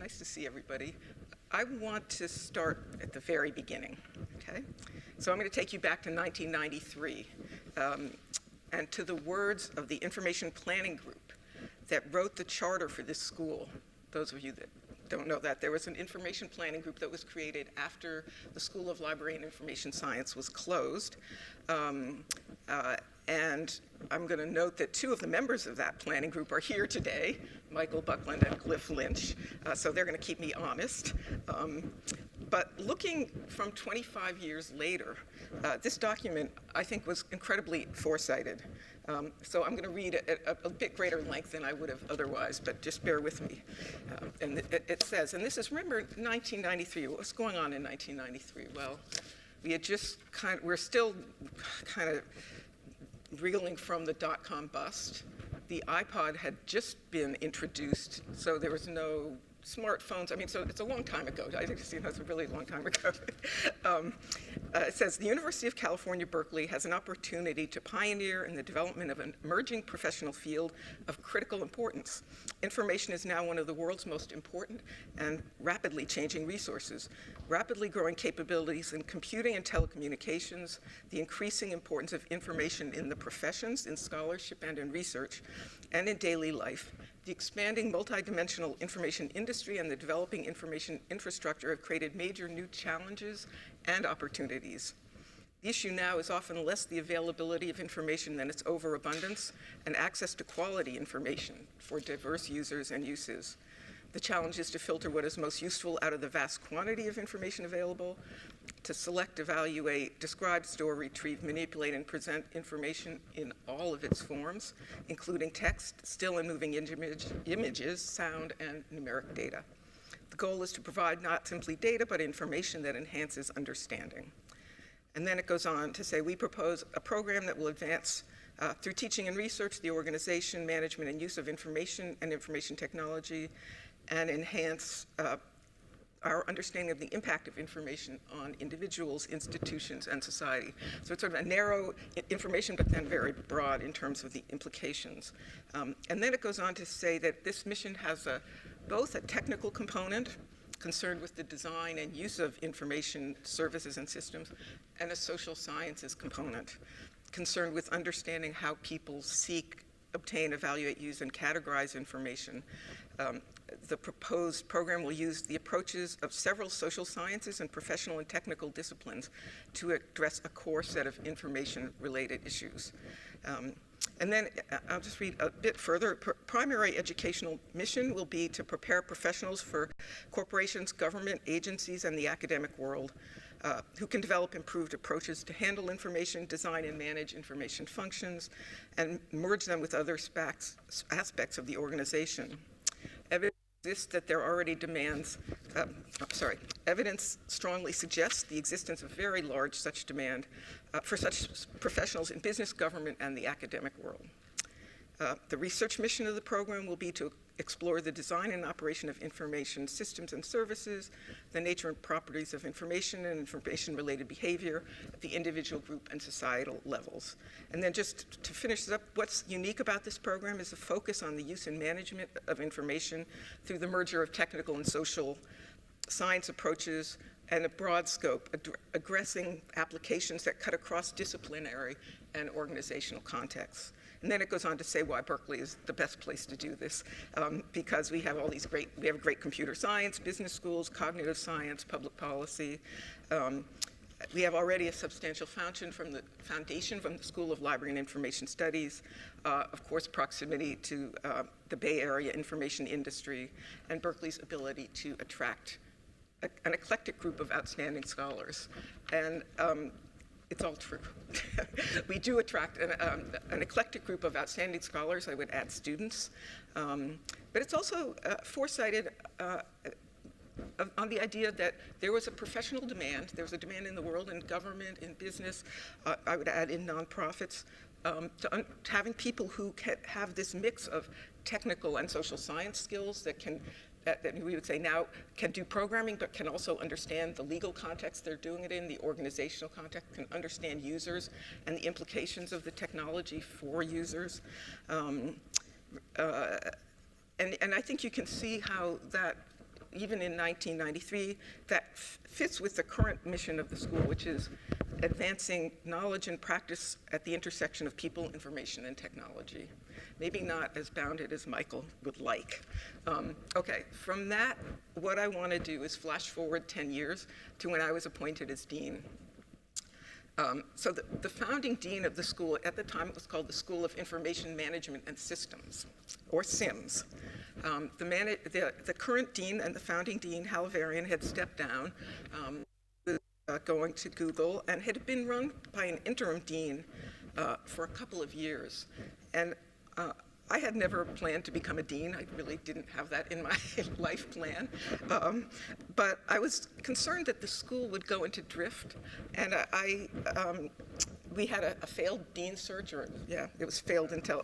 Nice to see everybody. I want to start at the very beginning, okay? So I'm going to take you back to 1993 and to the words of the Information Planning Group that wrote the charter for this school. Those of you that don't know that, there was an information planning group that was created after the School of Library and Information Science was closed. And I'm going to note that two of the members of that planning group are here today, Michael Buckland and Cliff Lynch, so they're going to keep me honest. But looking from 25 years later, this document, I think, was incredibly foresighted. So I'm going to read it at a bit greater length than I would have otherwise, but just bear with me. And it says, and this is, remember, 1993. What was going on in 1993? Well, we had just we're still kind of reeling from the dot-com bust. The iPod had just been introduced, so there was no smartphones. I mean, so it's a long time ago. I think it's a really long time ago. It says, the University of California, Berkeley has an opportunity to pioneer in the development of an emerging professional field of critical importance. Information is now one of the world's most important and rapidly changing resources. Rapidly growing capabilities in computing and telecommunications, the increasing importance of information in the professions, in scholarship and in research, and in daily life, the expanding multidimensional information industry and the developing information infrastructure have created major new challenges and opportunities. The issue now is often less the availability of information than its overabundance and access to quality information for diverse users and uses. The challenge is to filter what is most useful out of the vast quantity of information available, to select, evaluate, describe, store, retrieve, manipulate, and present information in all of its forms, including text, still and moving images, sound, and numeric data. The goal is to provide not simply data, but information that enhances understanding. And then it goes on to say, we propose a program that will advance through teaching and research, the organization, management, and use of information and information technology, and enhance our understanding of the impact of information on individuals, institutions, and society. So it's sort of a narrow information, but then very broad in terms of the implications. And then it goes on to say that this mission has both a technical component, concerned with the design and use of information services and systems, and a social sciences component, concerned with understanding how people seek, obtain, evaluate, use, and categorize information. The proposed program will use the approaches of several social sciences and professional and technical disciplines to address a core set of information-related issues. And then I'll just read a bit further. Primary educational mission will be to prepare professionals for corporations, government agencies, and the academic world who can develop improved approaches to handle information, design and manage information functions, and merge them with other aspects of the organization. Evidence exists that there are already demands, evidence strongly suggests the existence of very large such demand for such professionals in business, government, and the academic world. The research mission of the program will be to explore the design and operation of information systems and services, the nature and properties of information and information-related behavior at the individual, group, and societal levels. And then just to finish this up, what's unique about this program is a focus on the use and management of information through the merger of technical and social science approaches and a broad scope, addressing applications that cut across disciplinary and organizational contexts. And then it goes on to say why Berkeley is the best place to do this, because we have all these we have great computer science, business schools, cognitive science, public policy. We have already a substantial foundation from the School of Library and Information Studies, of course, proximity to the Bay Area information industry, and Berkeley's ability to attract an eclectic group of outstanding scholars. And it's all true. We do attract an eclectic group of outstanding scholars. I would add students. But it's also foresighted on the idea that there was a professional demand. There was a demand in the world, in government, in business, I would add in nonprofits, to having people who have this mix of technical and social science skills that we would say now can do programming, but can also understand the legal context they're doing it in, the organizational context, can understand users and the implications of the technology for users. And I think you can see how that even in 1993, that fits with the current mission of the school, which is advancing knowledge and practice at the intersection of people, information, and technology. Maybe not as bounded as Michael would like. Okay, from that, what I want to do is flash forward 10 years to when I was appointed as dean. So the founding dean of the school, at the time it was called the School of Information Management and Systems, or SIMS. The current dean and the founding dean, Hal Varian, had stepped down, going to Google, and had been run by an interim dean for a couple of years. And I had never planned to become a dean. I really didn't have that in my life plan. But I was concerned that the school would go into drift. And we had a failed dean search, or yeah, it was failed until.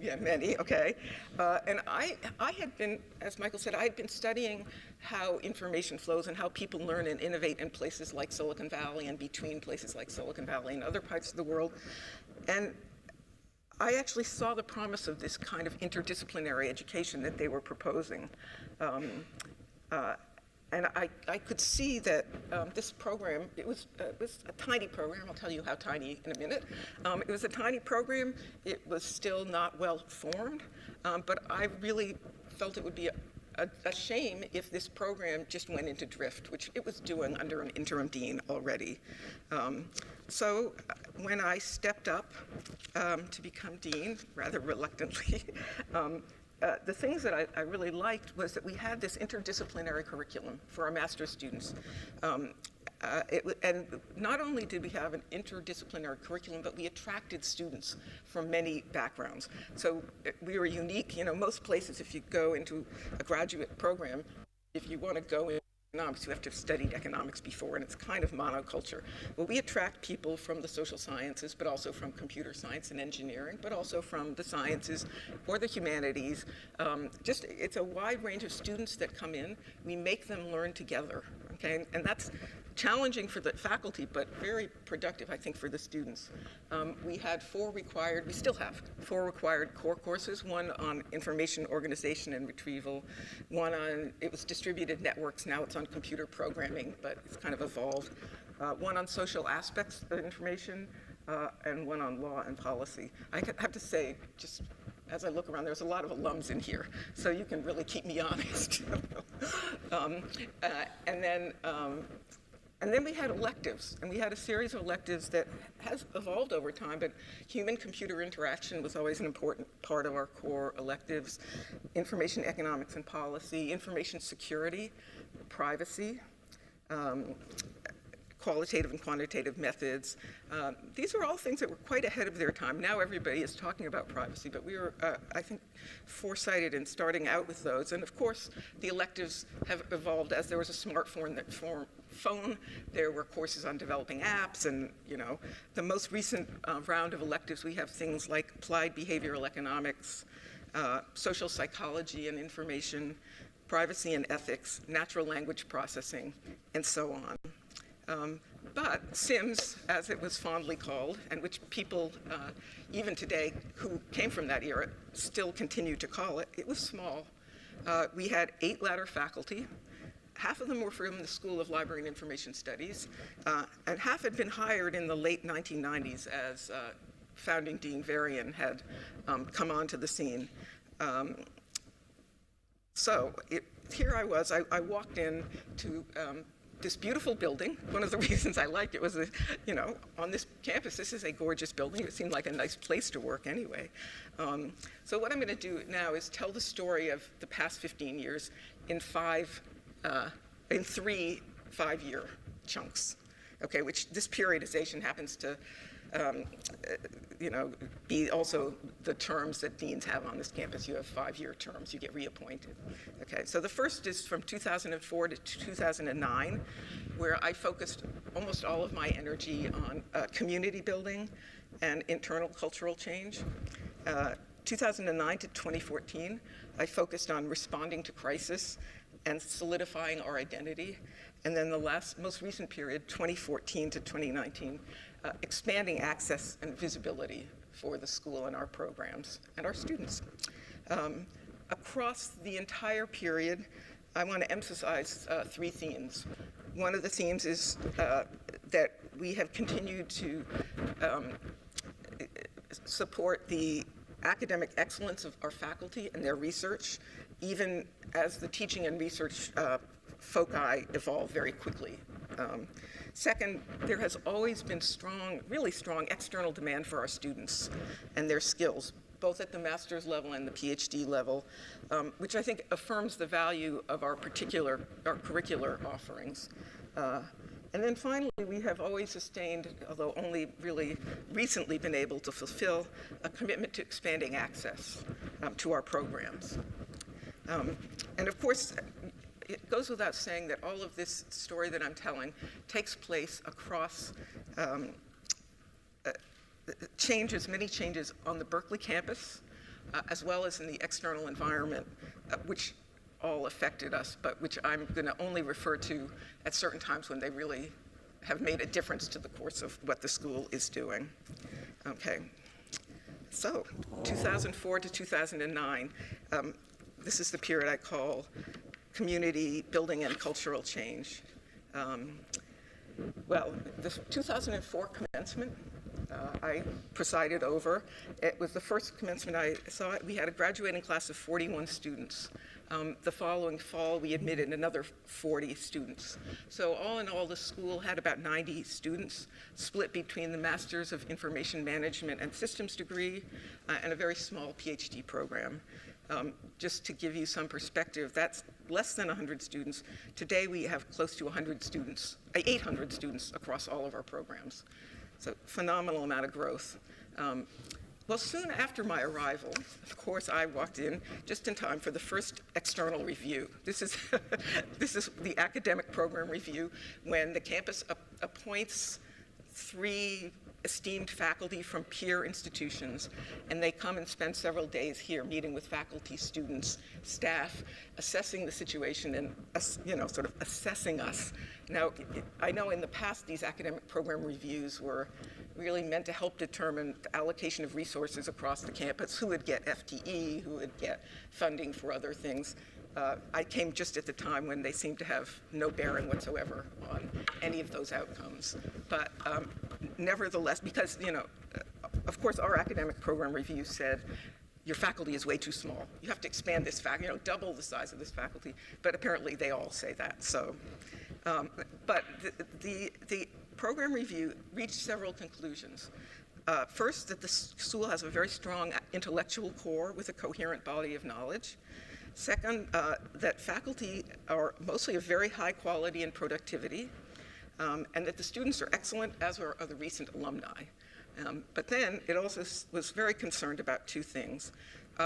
Yeah, many, okay. And I had been, as Michael said, I had been studying how information flows and how people learn and innovate in places like Silicon Valley and between places like Silicon Valley and other parts of the world. And I actually saw the promise of this kind of interdisciplinary education that they were proposing. And I could see that this program, it was a tiny program. I'll tell you how tiny in a minute. It was a tiny program. It was still not well formed, but I really felt it would be a shame if this program just went into drift, which it was doing under an interim dean already. So when I stepped up to become dean, rather reluctantly, the things that I really liked was that we had this interdisciplinary curriculum for our master's students. And not only did we have an interdisciplinary curriculum, but we attracted students from many backgrounds. So we were unique. You know, most places, if you go into a graduate program, if you want to go in economics, you have to have studied economics before, and it's kind of monoculture. Well, we attract people from the social sciences, but also from computer science and engineering, but also from the sciences or the humanities. It's a wide range of students that come in. We make them learn together, okay? And that's challenging for the faculty, but very productive, I think, for the students. We had we still have 4 required core courses, one on information organization and retrieval, one on, it was distributed networks, now it's on computer programming, but it's kind of evolved, one on social aspects of information, and one on law and policy. I have to say, just as I look around, there's a lot of alums in here, so you can really keep me honest. And then we had electives, and we had a series of electives that has evolved over time, but human-computer interaction was always an important part of our core electives. Information economics and policy, information security, privacy, qualitative and quantitative methods. These are all things that were quite ahead of their time. Now everybody is talking about privacy, but we were, I think, foresighted in starting out with those. And of course, the electives have evolved as there was a smartphone phone. There were courses on developing apps, and the most recent round of electives, we have things like applied behavioral economics, social psychology and information, privacy and ethics, natural language processing, and so on. But SIMS, as it was fondly called, and which people, even today, who came from that era, still continue to call it, it was small. We had 8 ladder faculty. Half of them were from the School of Library and Information Studies, and half had been hired in the late 1990s as founding Dean Varian had come onto the scene. Here I was, I walked in to this beautiful building. One of the reasons I liked it was, on this campus, this is a gorgeous building. It seemed like a nice place to work anyway. So what I'm going to do now is tell the story of the past 15 years in 3 5-year chunks, okay, which this periodization happens to be also the terms that deans have on this campus. You have 5-year terms, you get reappointed. Okay, so the first is from 2004 to 2009, where I focused almost all of my energy on community building and internal cultural change. 2009 to 2014, I focused on responding to crisis and solidifying our identity. And then the most recent period, 2014 to 2019, expanding access and visibility for the school and our programs and our students. across the entire period, I want to emphasize 3 themes. One of the themes is that we have continued to support the academic excellence of our faculty and their research, even as the teaching and research foci evolve very quickly. Second, there has always been really strong external demand for our students and their skills, both at the master's level and the PhD level, which I think affirms the value of our curricular offerings. And then finally, we have always sustained, although only really recently been able to fulfill, a commitment to expanding access to our programs. And of course, it goes without saying that all of this story that I'm telling takes place across many changes on the Berkeley campus, as well as in the external environment, which all affected us, but which I'm going to only refer to at certain times when they really have made a difference to the course of what the school is doing. Okay, so 2004 to 2009, this is the period I call community building and cultural change. Well, the 2004 commencement, I presided over. It was the first commencement I saw. We had a graduating class of 41 students. The following fall, we admitted another 40 students. So all in all, the school had about 90 students, split between the Masters of Information Management and Systems degree and a very small PhD program. Just to give you some perspective, that's less than 100 students. Today, we have close to 800 students across all of our programs. So phenomenal amount of growth. Well, soon after my arrival, of course, I walked in just in time for the first external review. This is the academic program review, when the campus appoints 3 esteemed faculty from peer institutions, and they come and spend several days here meeting with faculty, students, staff, assessing the situation and, sort of assessing us. Now, I know in the past these academic program reviews were really meant to help determine the allocation of resources across the campus, who would get FTE, who would get funding for other things. I came just at the time when they seemed to have no bearing whatsoever on any of those outcomes. But nevertheless, because, of course, our academic program review said, your faculty is way too small. You have to expand this faculty, double the size of this faculty. But apparently they all say that. So, but the program review reached several conclusions. First, that the school has a very strong intellectual core with a coherent body of knowledge. Second, that faculty are mostly of very high quality and productivity, and that the students are excellent, as are the recent alumni. But then it also was very concerned about 2 things.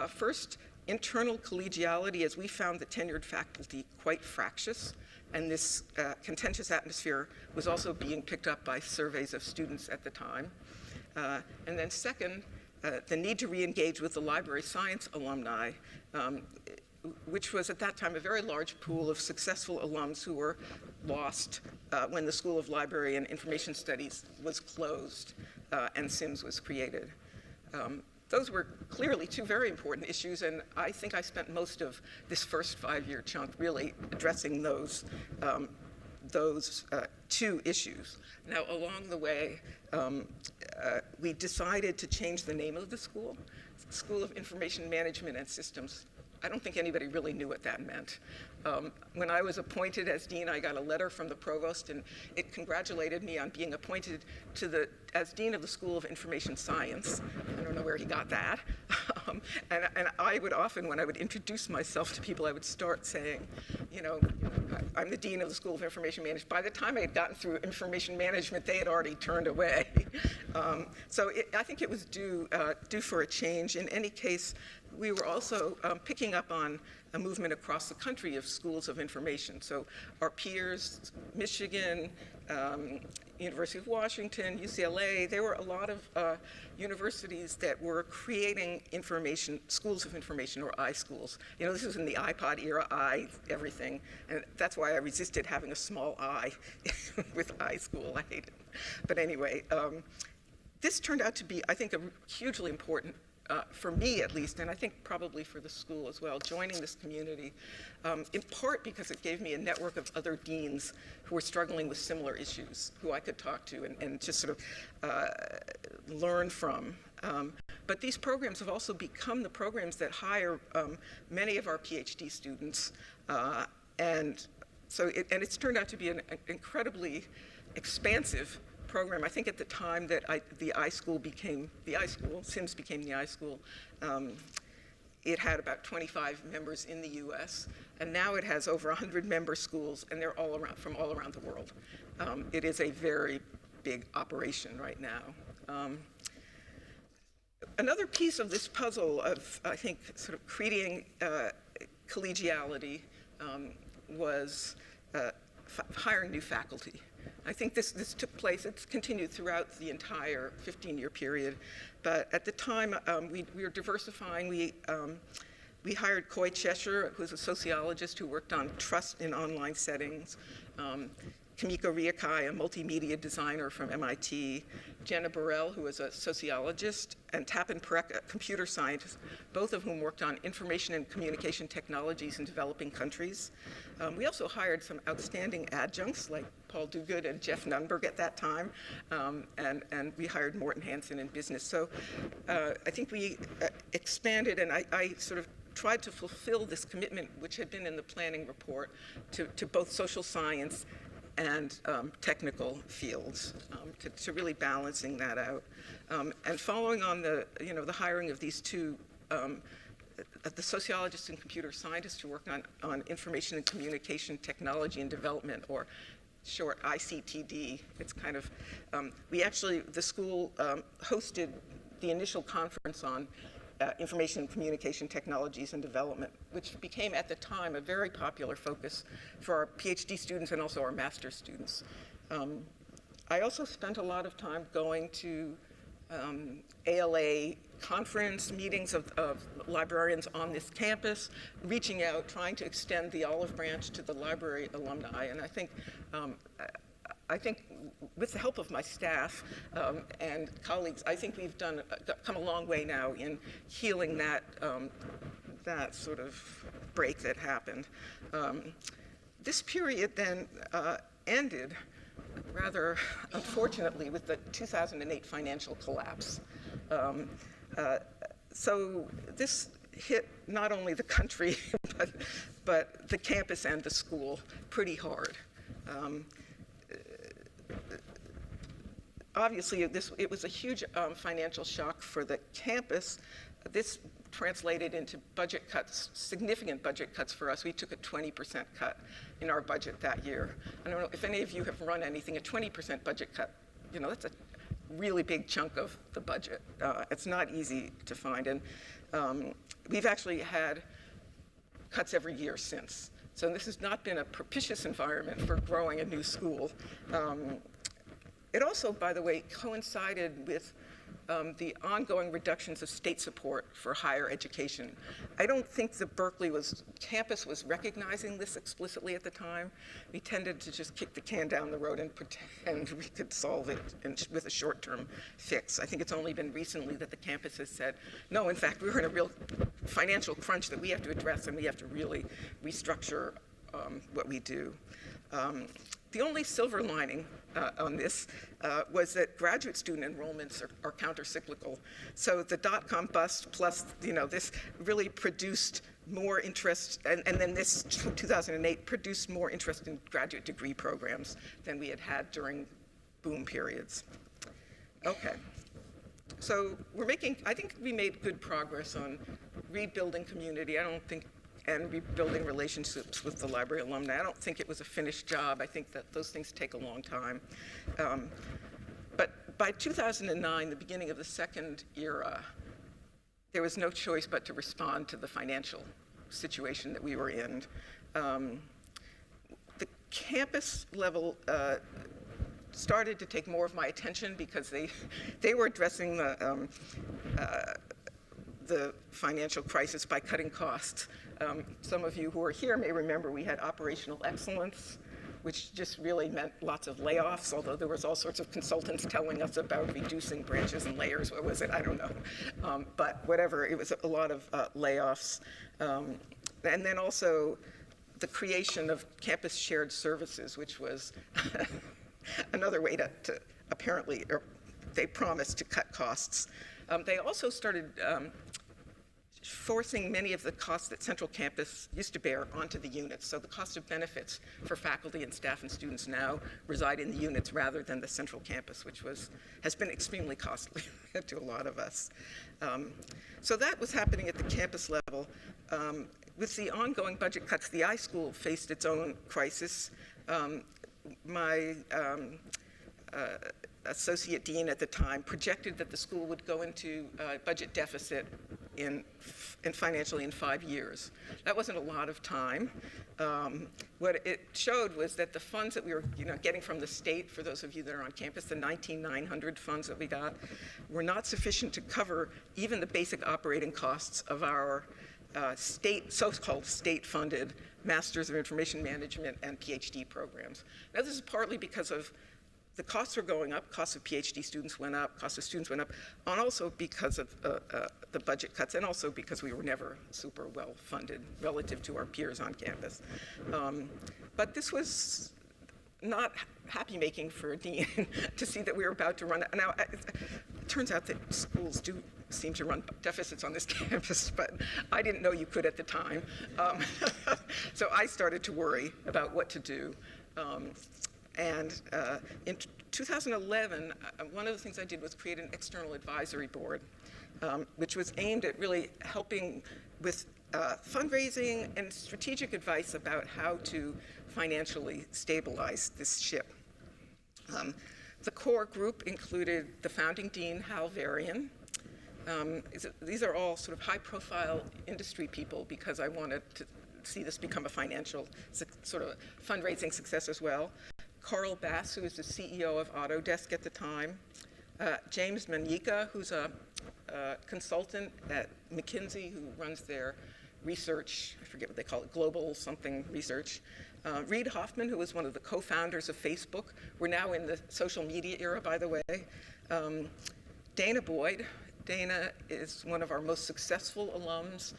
First, internal collegiality, as we found the tenured faculty quite fractious, and this contentious atmosphere was also being picked up by surveys of students at the time. And then second, the need to re-engage with the library science alumni, which was at that time a very large pool of successful alums who were lost when the School of Library and Information Studies was closed and SIMS was created. Those were clearly 2 very important issues, and I think I spent most of this first 5-year chunk really addressing those 2 issues. Now, along the way, we decided to change the name of the school, School of Information Management and Systems. I don't think anybody really knew what that meant. When I was appointed as dean, I got a letter from the provost, and it congratulated me on being appointed as dean of the School of Information Science. I don't know where he got that. And I would often, when I would introduce myself to people, I would start saying, I'm the dean of the School of Information Management. By the time I had gotten through information management, they had already turned away. So I think it was due for a change. In any case, we were also picking up on a movement across the country of schools of information. So our peers, Michigan, University of Washington, UCLA, there were a lot of universities that were creating schools of information, or iSchools. This was in the iPod era, everything. And that's why I resisted having a small I with iSchool. I hate it. But anyway, this turned out to be, I think, a hugely important for me at least, and I think probably for the school as well, joining this community, in part because it gave me a network of other deans who were struggling with similar issues, who I could talk to and just sort of learn from. But these programs have also become the programs that hire many of our PhD students, and it's turned out to be an incredibly expansive program. I think at the time that the iSchool became the iSchool, SIMS became the iSchool, it had about 25 members in the US, and now it has over 100 member schools, and they're from all around the world. It is a very big operation right now. Another piece of this puzzle of, I think, sort of creating collegiality was hiring new faculty. I think this took place, it's continued throughout the entire 15-year period, but at the time we were diversifying. We hired Coy Cheshire, who's a sociologist who worked on trust in online settings, Kamiko Ryakai, a multimedia designer from MIT, Jenna Burrell, who was a sociologist, and Tapin Parekh, a computer scientist, both of whom worked on information and communication technologies in developing countries. We also hired some outstanding adjuncts like Paul Duguid and Jeff Nunberg at that time, and we hired Morten Hansen in business. So I think we expanded, and I sort of tried to fulfill this commitment, which had been in the planning report, to both social science and technical fields, to really balancing that out. And following on the hiring of these two, the sociologists and computer scientists who work on information and communication technology and development, or short ICTD. It's kind of, the school hosted the initial conference on information and communication technologies and development, which became at the time a very popular focus for our PhD students and also our master's students. I also spent a lot of time going to ALA conference meetings of librarians on this campus, reaching out, trying to extend the olive branch to the library alumni. And I think with the help of my staff and colleagues, I think we've come a long way now in healing that sort of break that happened. This period then ended, rather unfortunately, with the 2008 financial collapse. So this hit not only the country, but the campus and the school pretty hard. Obviously, it was a huge financial shock for the campus. This translated into budget cuts, significant budget cuts for us. We took a 20% cut in our budget that year. I don't know if any of you have run anything, a 20% budget cut, that's a really big chunk of the budget. It's not easy to find, and we've actually had cuts every year since. So this has not been a propitious environment for growing a new school. It also, by the way, coincided with the ongoing reductions of state support for higher education. I don't think the Berkeley campus was recognizing this explicitly at the time. We tended to just kick the can down the road and pretend we could solve it with a short-term fix. I think it's only been recently that the campus has said, no, in fact, we're in a real financial crunch that we have to address, and we have to really restructure what we do. The only silver lining on this was that graduate student enrollments are counter-cyclical. So the dot-com bust plus this really produced more interest, and then this 2008 produced more interest in graduate degree programs than we had had during boom periods. Okay. So I think we made good progress on rebuilding community. And rebuilding relationships with the library alumni. I don't think it was a finished job. I think that those things take a long time. But by 2009, the beginning of the second era, there was no choice but to respond to the financial situation that we were in. The campus level started to take more of my attention because they were addressing the financial crisis by cutting costs. Some of you who are here may remember we had operational excellence. which just really meant lots of layoffs, although there was all sorts of consultants telling us about reducing branches and layers. What was it? I don't know. But whatever, it was a lot of layoffs. And then also the creation of campus shared services, which was another way to apparently, or they promised to cut costs. They also started forcing many of the costs that Central Campus used to bear onto the units. So the cost of benefits for faculty and staff and students now reside in the units rather than the Central Campus, which has been extremely costly to a lot of us. So that was happening at the campus level. With the ongoing budget cuts, the iSchool faced its own crisis. My associate dean at the time projected that the school would go into budget deficit in financially in 5 years. That wasn't a lot of time. What it showed was that the funds that we were getting from the state, for those of you that are on campus, the 19,900 funds that we got, were not sufficient to cover even the basic operating costs of our so-called state-funded Masters of Information Management and PhD programs. Now, this is partly because of the costs were going up, costs of PhD students went up, costs of students went up, and also because of the budget cuts, and also because we were never super well funded relative to our peers on campus. But this was not happy-making for a dean to see that we were about to run. Now, it turns out that schools do seem to run deficits on this campus, but I didn't know you could at the time. So I started to worry about what to do. And in 2011, one of the things I did was create an external advisory board, which was aimed at really helping with fundraising and strategic advice about how to financially stabilize this ship. The core group included the founding dean, Hal Varian. These are all sort of high-profile industry people because I wanted to see this become a financial sort of fundraising success as well. Carl Bass, who was the CEO of Autodesk at the time. James Manika, who's a consultant at McKinsey, who runs their research, I forget what they call it, global something research. Reid Hoffman, who was one of the co-founders of Facebook. We're now in the social media era, by the way. Dana Boyd. Dana is one of our most successful alums.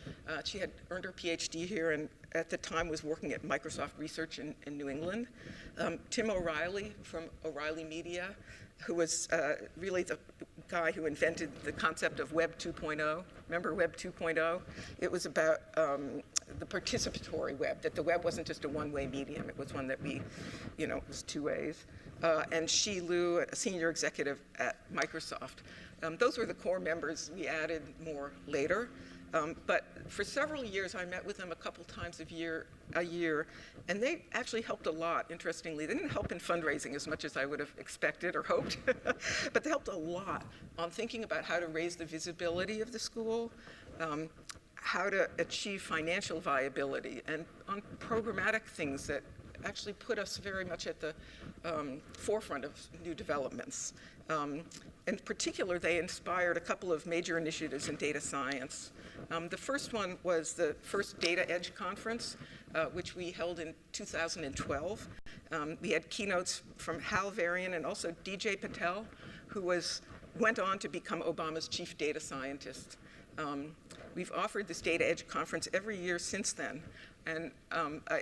She had earned her PhD here and at the time was working at Microsoft Research in New England. Tim O'Reilly from O'Reilly Media, who was really the guy who invented the concept of Web 2.0. Remember Web 2.0? It was about the participatory web, that the web wasn't just a one-way medium. It was one that it was two ways. And Shi Lu, a senior executive at Microsoft. Those were the core members. We added more later. But for several years, I met with them a couple times a year, and they actually helped a lot, interestingly. They didn't help in fundraising as much as I would have expected or hoped, but they helped a lot on thinking about how to raise the visibility of the school, how to achieve financial viability, and on programmatic things that actually put us very much at the forefront of new developments. In particular, they inspired a couple of major initiatives in data science. The first one was the first Data Edge conference, which we held in 2012. We had keynotes from Hal Varian and also DJ Patel, who went on to become Obama's chief data scientist. We've offered this Data Edge conference every year since then. And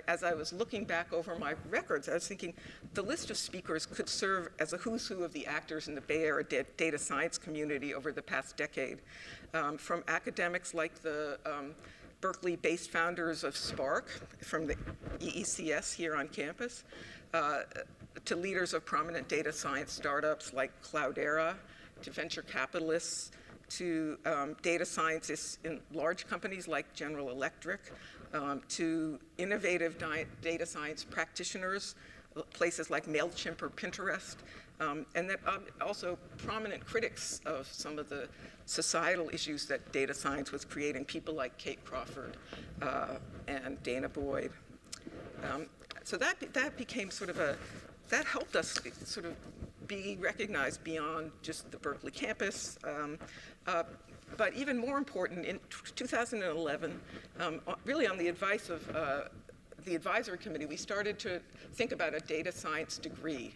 as I was looking back over my records, I was thinking the list of speakers could serve as a who's who of the actors in the Bay Area data science community over the past decade. From academics like the Berkeley-based founders of Spark from the EECS here on campus, to leaders of prominent data science startups like Cloudera, to venture capitalists, to data scientists in large companies like General Electric, to innovative data science practitioners, places like MailChimp or Pinterest, and that also prominent critics of some of the societal issues that data science was creating, people like Kate Crawford and Dana Boyd. So that became sort of that helped us sort of be recognized beyond just the Berkeley campus. But even more important, in 2011, really on the advice of the advisory committee, we started to think about a data science degree.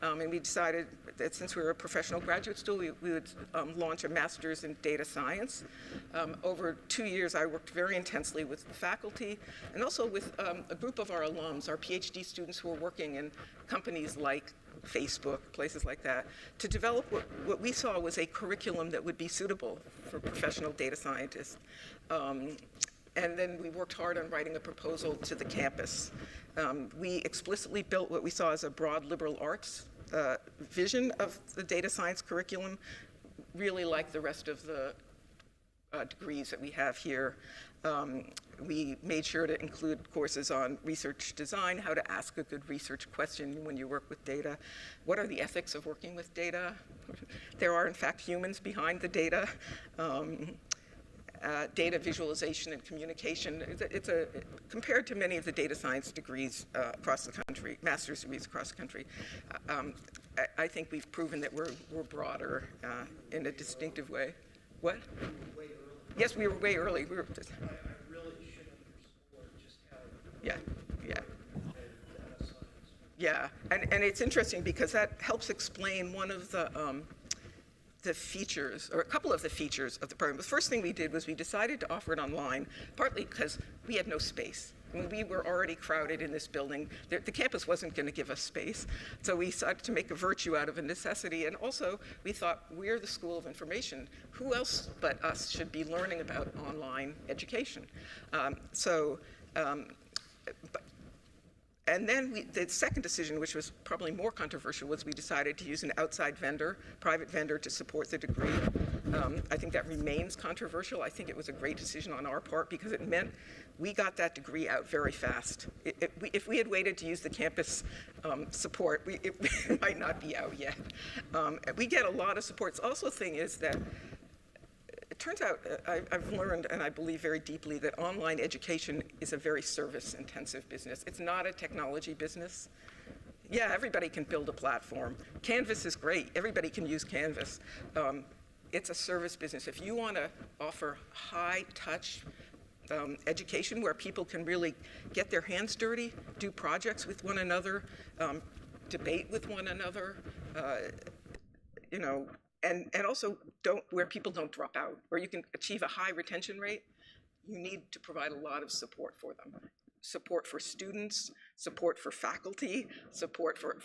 And we decided that since we were a professional graduate school, we would launch a master's in data science. Over 2 years, I worked very intensely with the faculty and also with a group of our alums, our PhD students who were working in companies like Facebook, places like that, to develop what we saw was a curriculum that would be suitable for professional data scientists. And then we worked hard on writing a proposal to the campus. We explicitly built what we saw as a broad liberal arts vision of the data science curriculum, really like the rest of the degrees that we have here. We made sure to include courses on research design, how to ask a good research question when you work with data. What are the ethics of working with data? There are, in fact, humans behind the data. Data visualization and communication. Compared to many of the data science degrees across the country, master's degrees across the country, I think we've proven that we're broader in a distinctive way. What? We were way early. Yes, we were way early. We were. I really should underscore just how. Yeah. Data science. Yeah, and it's interesting because that helps explain one of the features, or a couple of the features of the program. The first thing we did was we decided to offer it online, partly because we had no space. I mean, we were already crowded in this building. The campus wasn't going to give us space. So we decided to make a virtue out of a necessity. And also, we thought, we're the School of Information. Who else but us should be learning about online education? And then the second decision, which was probably more controversial, was we decided to use an outside vendor, private vendor, to support the degree. I think that remains controversial. I think it was a great decision on our part because it meant we got that degree out very fast. If we had waited to use the campus support, it might not be out yet. We get a lot of support. The also thing is that it turns out, I've learned, and I believe very deeply, that online education is a very service-intensive business. It's not a technology business. Yeah, everybody can build a platform. Canvas is great. Everybody can use Canvas. It's a service business. If you want to offer high-touch education where people can really get their hands dirty, do projects with one another, debate with one another, and also where people don't drop out, where you can achieve a high retention rate, you need to provide a lot of support for them. Support for students, support for faculty, support for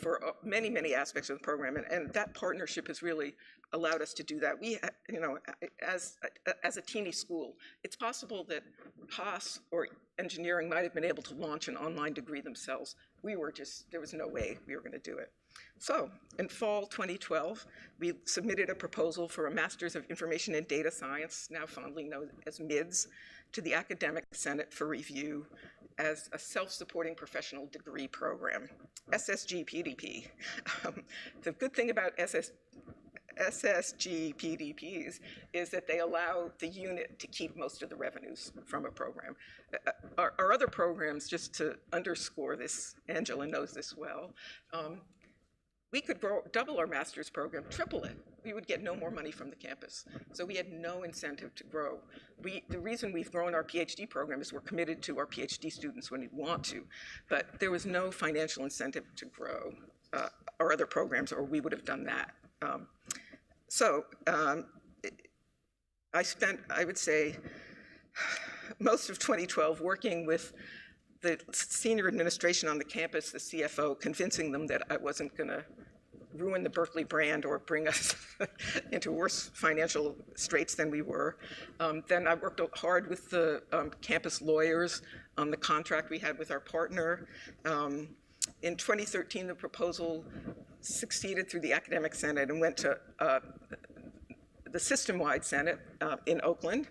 many, many aspects of the program. And that partnership has really allowed us to do that. We, as a teeny school, it's possible that Haas or engineering might have been able to launch an online degree themselves. There was no way we were going to do it. So in fall 2012, we submitted a proposal for a Master's of Information and Data Science, now fondly known as MIDS, to the Academic Senate for review as a self-supporting professional degree program, SSG-PDP. The good thing about SSG-PDPs is that they allow the unit to keep most of the revenues from a program. Our other programs, just to underscore this, Angela knows this well, we could double our master's program, triple it. We would get no more money from the campus. So we had no incentive to grow. The reason we've grown our PhD program is we're committed to our PhD students when we want to, but there was no financial incentive to grow our other programs, or we would have done that. I spent, I would say, most of 2012 working with the senior administration on the campus, the CFO, convincing them that I wasn't going to ruin the Berkeley brand or bring us into worse financial straits than we were. Then I worked hard with the campus lawyers on the contract we had with our partner. In 2013, the proposal succeeded through the Academic Senate and went to the system-wide Senate in Oakland.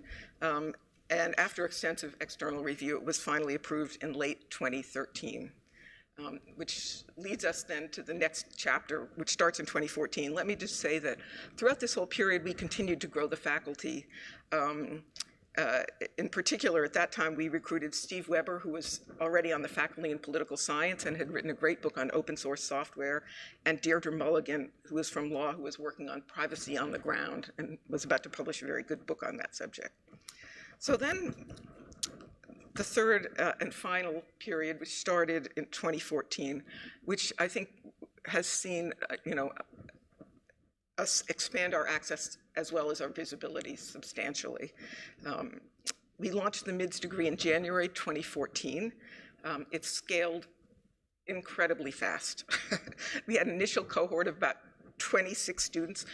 And after extensive external review, it was finally approved in late 2013, which leads us then to the next chapter, which starts in 2014. Let me just say that throughout this whole period, we continued to grow the faculty. In particular, at that time, we recruited Steve Weber, who was already on the faculty in political science and had written a great book on open source software, and Deirdre Mulligan, who was from law, who was working on privacy on the ground and was about to publish a very good book on that subject. So then the third and final period, which started in 2014, which I think has seen, us expand our access as well as our visibility substantially. We launched the MIDS degree in January 2014. It scaled incredibly fast. We had an initial cohort of about 26 students.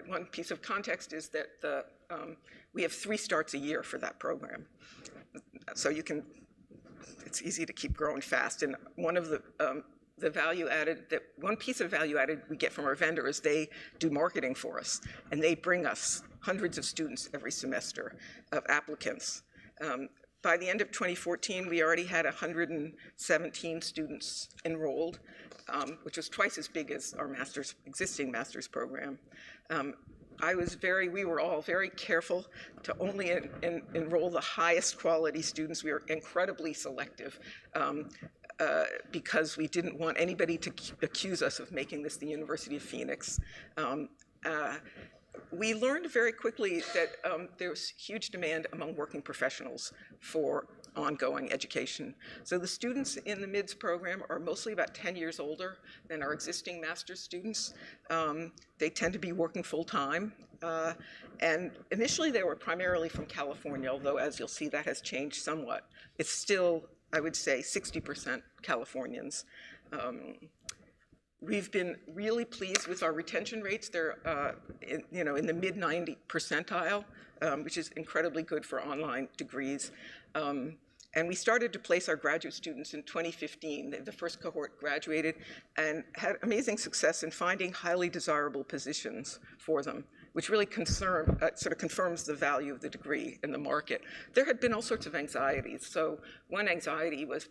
One piece of context is that we have 3 starts a year for that program. So it's easy to keep growing fast. And one of the value added, one piece of value added we get from our vendor is they do marketing for us, and they bring us hundreds of students every semester of applicants. By the end of 2014, we already had 117 students enrolled, which was twice as big as our existing master's program. We were all very careful to only enroll the highest quality students. We were incredibly selective because we didn't want anybody to accuse us of making this the University of Phoenix. We learned very quickly that there's huge demand among working professionals for ongoing education. So the students in the MIDS program are mostly about 10 years older than our existing master's students. They tend to be working full-time. And initially they were primarily from California, although as you'll see that has changed somewhat. It's still, I would say, 60% Californians. We've been really pleased with our retention rates. They're in the mid-90 percentile, which is incredibly good for online degrees. And we started to place our graduate students in 2015. The first cohort graduated and had amazing success in finding highly desirable positions for them, which really sort of confirms the value of the degree in the market. There had been all sorts of anxieties. So one anxiety was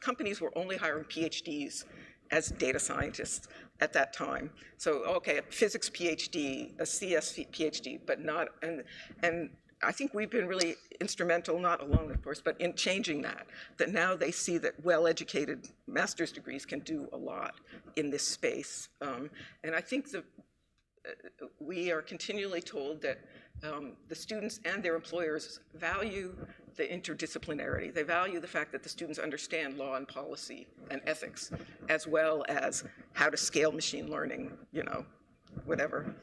companies were only hiring PhDs as data scientists at that time. So, okay, a physics PhD, a CS PhD, but not, and I think we've been really instrumental, not alone of course, but in changing that now they see that well-educated master's degrees can do a lot in this space. And I think we are continually told that the students and their employers value the interdisciplinarity. They value the fact that the students understand law and policy and ethics, as well as how to scale machine learning, whatever.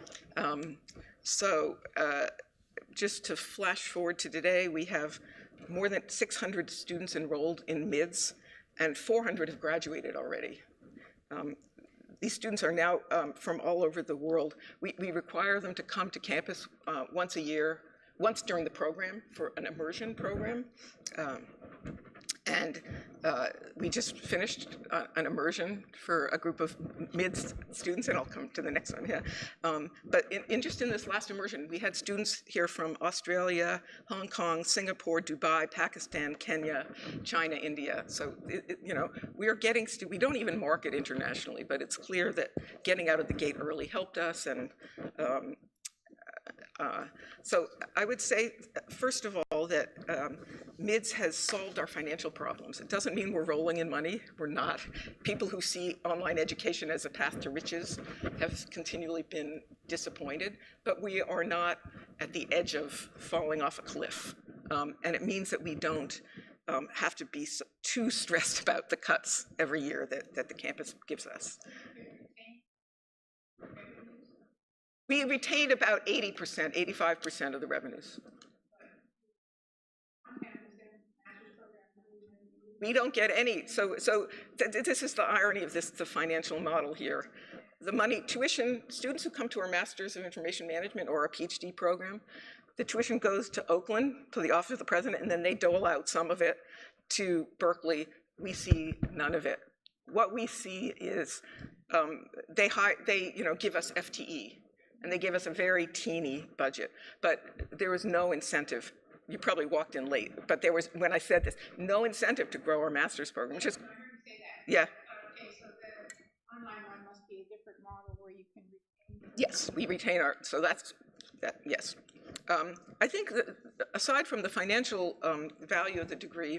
Just to flash forward to today, we have more than 600 students enrolled in MIDS, and 400 have graduated already. These students are now from all over the world. We require them to come to campus once a year, once during the program for an immersion program. And we just finished an immersion for a group of MIDS students, and I'll come to the next one, yeah. But just in this last immersion, we had students here from Australia, Hong Kong, Singapore, Dubai, Pakistan, Kenya, China, India. So, we don't even market internationally, but it's clear that getting out of the gate early helped us. And so I would say, first of all, that MIDS has solved our financial problems. It doesn't mean we're rolling in money. We're not. People who see online education as a path to riches have continually been disappointed, but we are not at the edge of falling off a cliff. And it means that we don't have to be too stressed about the cuts every year that the campus gives us. We retain about 80%, 85% of the revenues. We don't get any. So this is the irony of the financial model here. The money, tuition, students who come to our Masters of Information Management or our PhD program, the tuition goes to Oakland, to the Office of the President, and then they dole out some of it to Berkeley. We see none of it. What we see is they give us FTE. And they gave us a very teeny budget, but there was no incentive. You probably walked in late, but there was, when I said this, no incentive to grow our master's program, which is, yeah. Okay, so the online one must be a different model where you can retain. Yes, we retain so that's, yes. I think that aside from the financial value of the degree,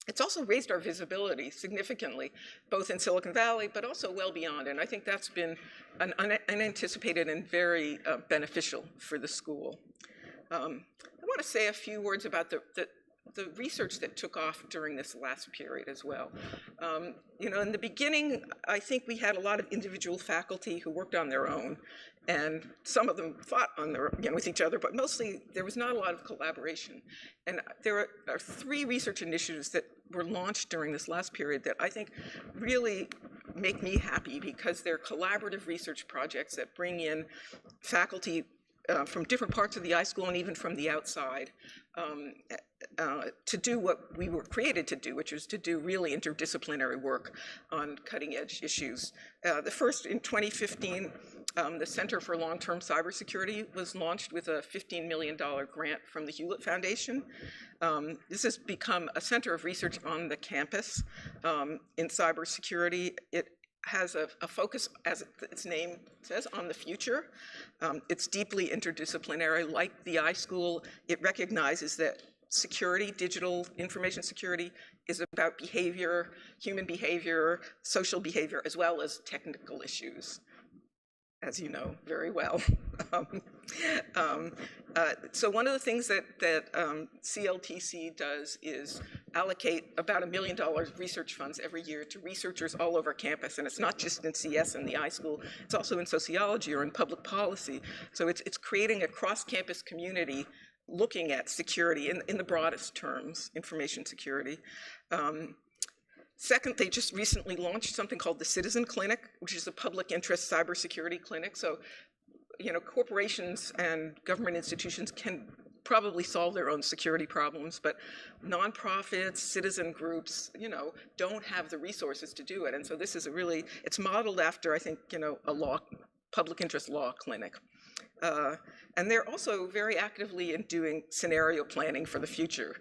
it's also raised our visibility significantly, both in Silicon Valley, but also well beyond. And I think that's been unanticipated and very beneficial for the school. I want to say a few words about the research that took off during this last period as well. You know, in the beginning, I think we had a lot of individual faculty who worked on their own, and some of them fought on their, you know, with each other, but mostly there was not a lot of collaboration. And there are 3 research initiatives that were launched during this last period that I think really make me happy, because they're collaborative research projects that bring in faculty from different parts of the iSchool and even from the outside to do what we were created to do, which is to do really interdisciplinary work on cutting-edge issues. The first, in 2015, the Center for Long-Term Cybersecurity was launched with a $15 million grant from the Hewlett Foundation. This has become a center of research on the campus in cybersecurity. It has a focus, as its name says, on the future. It's deeply interdisciplinary. Like the iSchool, it recognizes that security, digital information security, is about behavior, human behavior, social behavior, as well as technical issues, as you know very well. So one of the things that CLTC does is allocate about $1 million research funds every year to researchers all over campus. And it's not just in CS and the iSchool, it's also in sociology or in public policy. So it's creating a cross-campus community looking at security in the broadest terms, information security. Second, they just recently launched something called the Citizen Clinic, which is a public interest cybersecurity clinic. So, you know, corporations and government institutions can probably solve their own security problems, but nonprofits, citizen groups, you know, don't have the resources to do it. And so this is it's modeled after, I think, you know, a public interest law clinic. And they're also very actively in doing scenario planning for the future.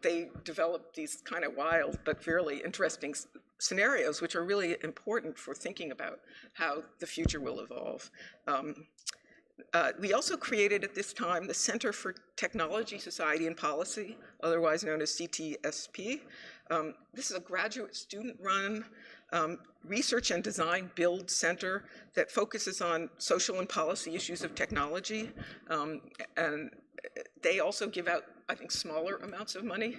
They develop these kind of wild but fairly interesting scenarios, which are really important for thinking about how the future will evolve. We also created at this time the Center for Technology, Society, and Policy, otherwise known as CTSP. This is a graduate student-run research and design build center that focuses on social and policy issues of technology. And they also give out, I think, smaller amounts of money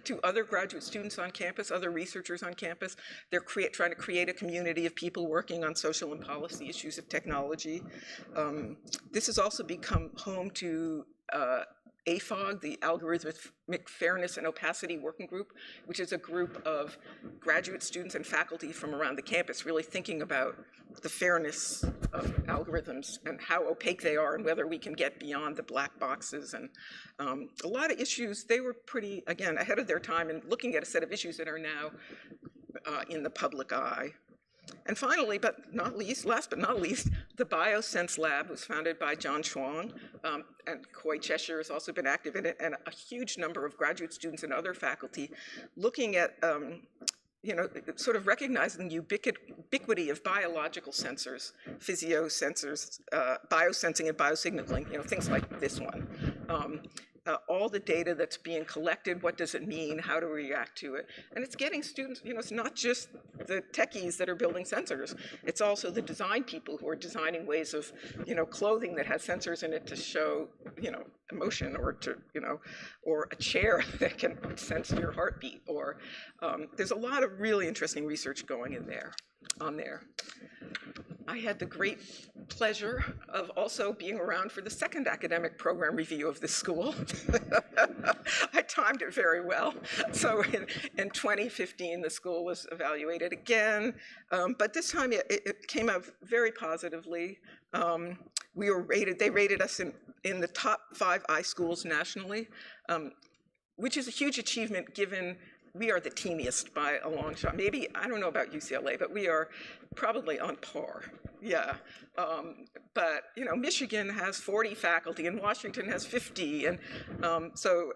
to other graduate students on campus, other researchers on campus. They're trying to create a community of people working on social and policy issues of technology. This has also become home to AFOG, the Algorithmic Fairness and Opacity Working Group, which is a group of graduate students and faculty from around the campus really thinking about the fairness of algorithms and how opaque they are and whether we can get beyond the black boxes. And a lot of issues, they were pretty, again, ahead of their time and looking at a set of issues that are now in the public eye. And finally, but not least, last but not least, the BioSense Lab was founded by John Schwang, and Coy Cheshire has also been active in it, and a huge number of graduate students and other faculty looking at, you know, sort of recognizing the ubiquity of biological sensors, physiosensors, biosensing and biosignaling, you know, things like this one. All the data that's being collected, what does it mean, how to react to it? And it's getting students, you know, it's not just the techies that are building sensors, it's also the design people who are designing ways of, you know, clothing that has sensors in it to show, you know, emotion, or to, you know, or a chair that can sense your heartbeat, or there's a lot of really interesting research going in there, on there. I had the great pleasure of also being around for the second academic program review of this school. I timed it very well. So in 2015, the school was evaluated again, but this time it came out very positively. We were rated, they rated us in the top 5 iSchools nationally, which is a huge achievement given we are the teeniest by a long shot. Maybe, I don't know about UCLA, but we are probably on par, yeah. But, you know, Michigan has 40 faculty and Washington has 50. And so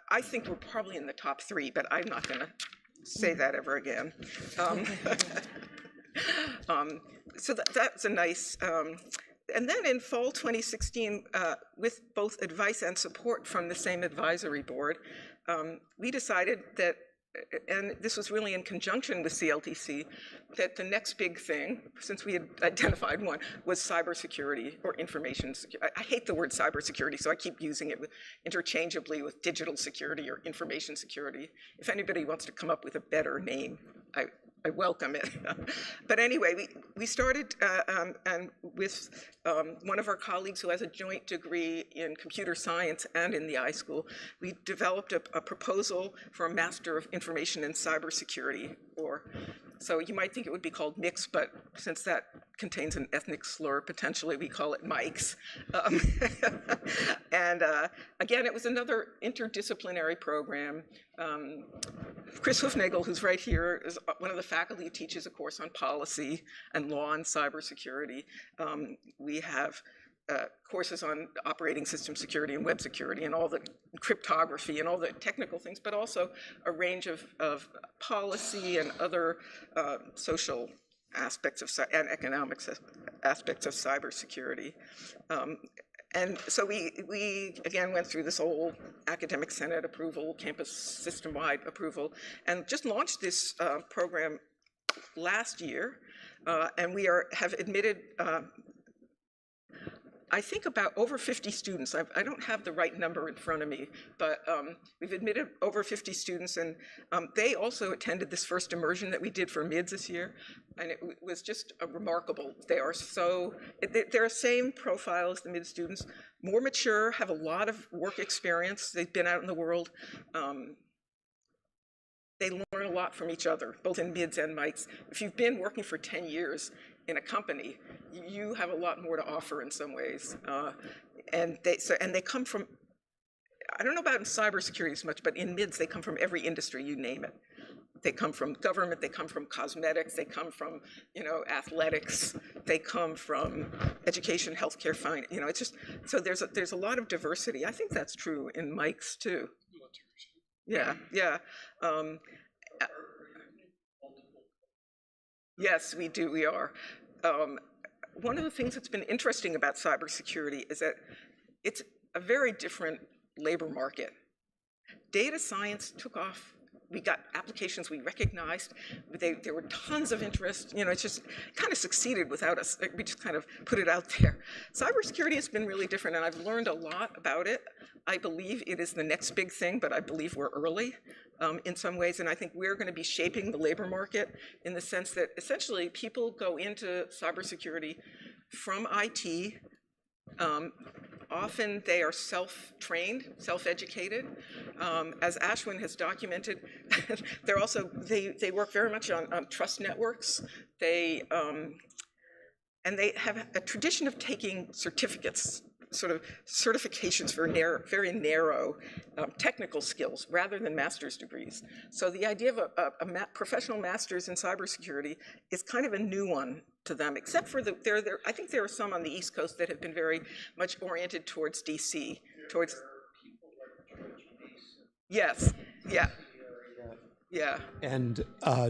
I think we're probably in the top 3, but I'm not gonna say that ever again. So that's a nice, and then in fall 2016, with both advice and support from the same advisory board, we decided that and this was really in conjunction with CLTC, that the next big thing, since we had identified one, was cybersecurity or information security. I hate the word cybersecurity, so I keep using it interchangeably with digital security or information security. If anybody wants to come up with a better name, I welcome it. But anyway, we started and with one of our colleagues who has a joint degree in computer science and in the iSchool, we developed a proposal for a Master of Information in Cybersecurity, or so you might think it would be called MIX, but since that contains an ethnic slur, potentially we call it MICS. And again, it was another interdisciplinary program. Chris Hoofnagel, who's right here, is one of the faculty who teaches a course on policy and law and cybersecurity. We have courses on operating system security and web security and all the cryptography and all the technical things, but also a range of policy and other social aspects of and economic aspects of cybersecurity. And so we again went through this whole academic senate approval, campus system-wide approval, and just launched this program last year. And we have admitted, I think, about over 50 students. I don't have the right number in front of me, but we've admitted over 50 students, and they also attended this first immersion that we did for MIDS this year, and it was just remarkable. They are they're the same profile as the MIDS students, more mature, have a lot of work experience. They've been out in the world. They learn a lot from each other, both in MIDS and MICs. If you've been working for 10 years in a company, you have a lot more to offer in some ways. And they come from, I don't know about in cybersecurity as much, but in MIDS, they come from every industry, you name it. They come from government, they come from cosmetics, they come from, athletics, they come from education, healthcare, finance, it's just, so there's a lot of diversity. I think that's true in MICs too. Yeah. Yes, we do, we are. One of the things that's been interesting about cybersecurity is that it's a very different labor market. Data science took off. We got applications we recognized. There were tons of interest. It's just kind of succeeded without us. We just kind of put it out there. Cybersecurity has been really different, and I've learned a lot about it. I believe it is the next big thing, but I believe we're early in some ways, and I think we're going to be shaping the labor market in the sense that essentially people go into cybersecurity from IT. Often they are self-trained, self-educated. As Ashwin has documented, they work very much on trust networks. And they have a tradition of taking certificates, sort of certifications for very narrow technical skills rather than master's degrees. So the idea of a professional master's in cybersecurity is kind of a new one to them, except for I think there are some on the East Coast that have been very much oriented towards DC, towards. Yes, yeah. And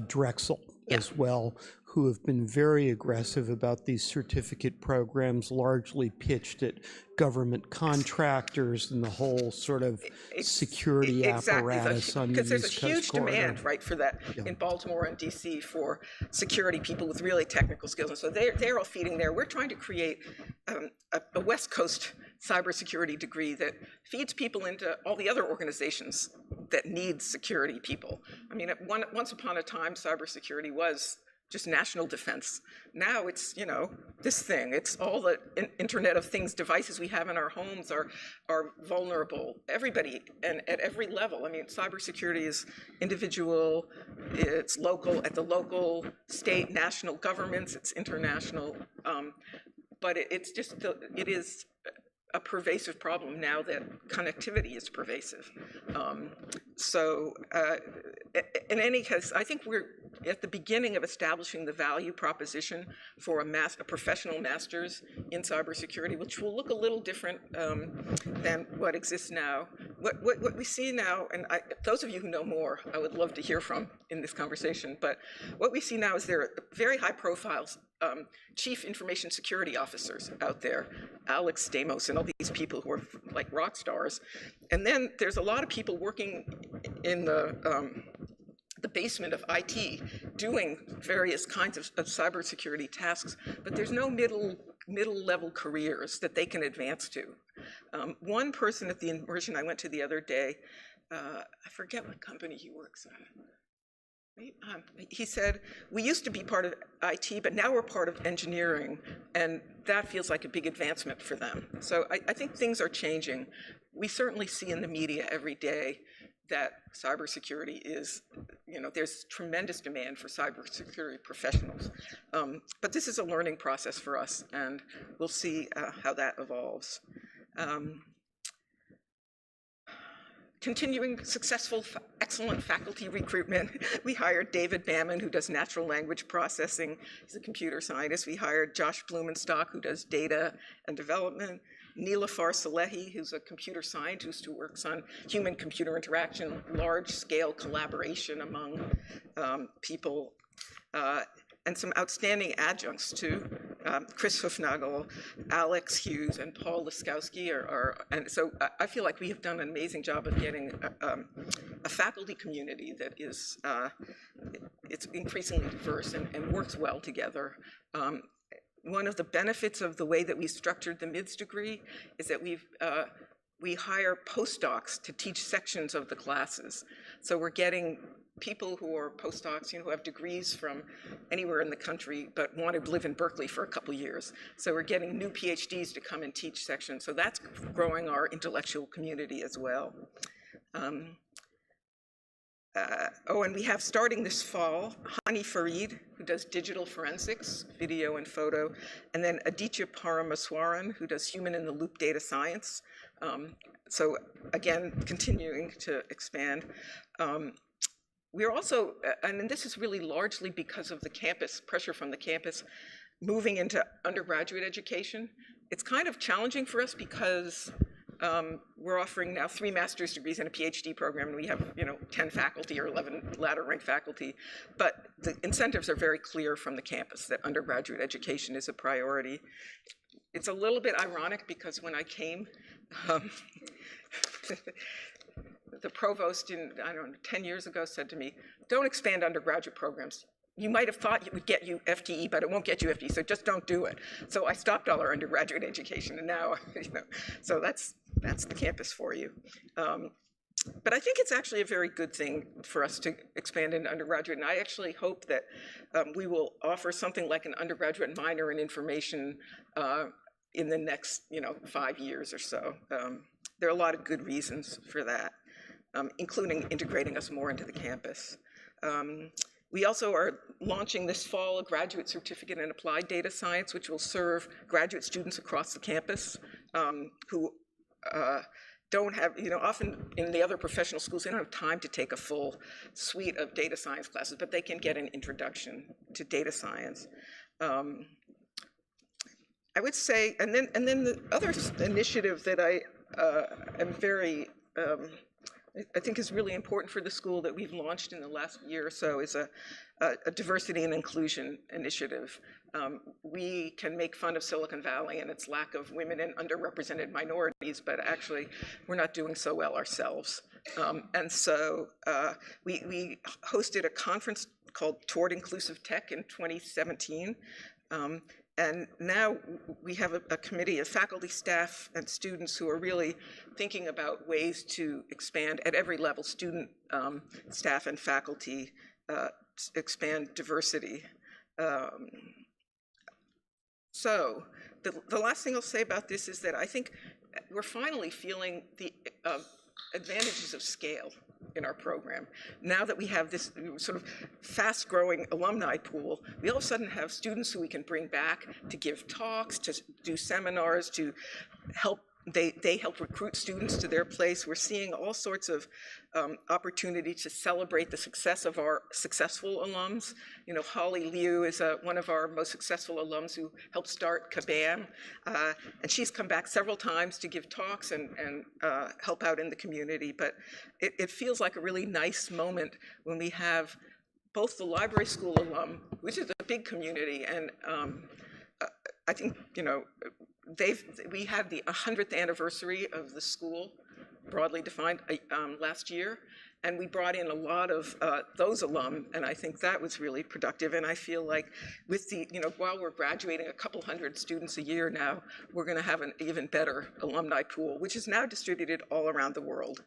Drexel as well, who have been very aggressive about these certificate programs, largely pitched at government contractors and the whole sort of security apparatus on the East Coast. Because there's a huge demand, right, for that in Baltimore and DC for security people with really technical skills. And so they're all feeding there. We're trying to create a West Coast cybersecurity degree that feeds people into all the other organizations that need security people. I mean, once upon a time, cybersecurity was just national defense. Now it's, this thing. It's all the Internet of Things devices we have in our homes are vulnerable. Everybody, and at every level. I mean, cybersecurity is individual, it's local, at the local, state, national governments, it's international. But it is a pervasive problem now that connectivity is pervasive. In any case, I think we're at the beginning of establishing the value proposition for a professional master's in cybersecurity, which will look a little different than what exists now. What we see now, and those of you who know more, I would love to hear from in this conversation, but what we see now is there are very high profiles chief information security officers out there, Alex Stamos and all these people who are like rock stars. And then there's a lot of people working in the basement of IT doing various kinds of cybersecurity tasks, but there's no middle-level careers that they can advance to. One person at the immersion I went to the other day, I forget what company he works at. He said, we used to be part of IT, but now we're part of engineering, and that feels like a big advancement for them. So I think things are changing. We certainly see in the media every day that cybersecurity is, there's tremendous demand for cybersecurity professionals. But this is a learning process for us, and we'll see how that evolves. Continuing successful, excellent faculty recruitment. We hired David Bamman, who does natural language processing. He's a computer scientist. We hired Josh Blumenstock, who does data and development. Neelafar Salehi, who's a computer scientist who works on human-computer interaction, large-scale collaboration among people, and some outstanding adjuncts too. Chris Hufnagel, Alex Hughes, and Paul Laskowski and so I feel like we have done an amazing job of getting a faculty community that is, it's increasingly diverse and works well together. One of the benefits of the way that we structured the MIDS degree is that we hire postdocs to teach sections of the classes. So we're getting people who are postdocs, who have degrees from anywhere in the country, but want to live in Berkeley for a couple years. So we're getting new PhDs to come and teach sections. So that's growing our intellectual community as well. And we have, starting this fall, Hani Farid, who does digital forensics, video and photo, and then Aditya Paramaswaran, who does human-in-the-loop data science. So again, continuing to expand. We're also, and this is really largely because of the campus, pressure from the campus, moving into undergraduate education. It's kind of challenging for us because we're offering now 3 master's degrees and a PhD program, and we have 10 faculty or 11 ladder-ranked faculty. But the incentives are very clear from the campus that undergraduate education is a priority. It's a little bit ironic because when I came, the provost, I don't know, 10 years ago said to me, don't expand undergraduate programs. You might have thought it would get you FTE, but it won't get you FTE, so just don't do it. So I stopped all our undergraduate education, and now, so that's the campus for you. But I think it's actually a very good thing for us to expand into undergraduate, and I actually hope that we will offer something like an undergraduate minor in information in the next 5 years or so. There are a lot of good reasons for that, including integrating us more into the campus. We also are launching this fall a graduate certificate in applied data science, which will serve graduate students across the campus who don't have, often in the other professional schools, they don't have time to take a full suite of data science classes, but they can get an introduction to data science. I would say, and then the other initiative that I am very, I think is really important for the school that we've launched in the last year or so is a diversity and inclusion initiative. We can make fun of Silicon Valley and its lack of women and underrepresented minorities, but actually we're not doing so well ourselves. And so we hosted a conference called Toward Inclusive Tech in 2017. And now we have a committee of faculty, staff, and students who are really thinking about ways to expand at every level, student, staff, and faculty, expand diversity. So the last thing I'll say about this is that I think we're finally feeling the advantages of scale in our program. Now that we have this sort of fast-growing alumni pool, we all of a sudden have students who we can bring back to give talks, to do seminars, to help. They help recruit students to their place. We're seeing all sorts of opportunity to celebrate the success of our successful alums. Holly Liu is one of our most successful alums who helped start Kabam, and she's come back several times to give talks and help out in the community. But it feels like a really nice moment when we have both the library school alum, which is a big community, and I think, we had the 100th anniversary of the school, broadly defined, last year, And we brought in a lot of those alum, and I think that was really productive. And I feel like with the, while we're graduating a couple hundred students a year now, we're going to have an even better alumni pool, which is now distributed all around the world.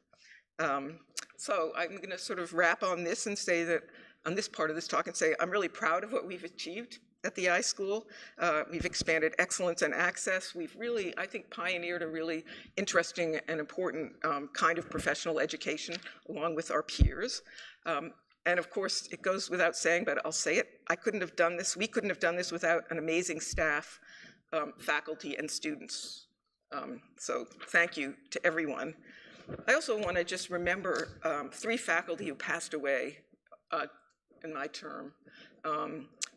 So I'm going to sort of wrap on this and say that, on this part of this talk, and say I'm really proud of what we've achieved at the iSchool. We've expanded excellence and access. We've really, I think, pioneered a really interesting and important kind of professional education along with our peers. And of course, it goes without saying, but I'll say it, we couldn't have done this without an amazing staff, faculty, and students. So thank you to everyone. I also want to just remember 3 faculty who passed away in my term.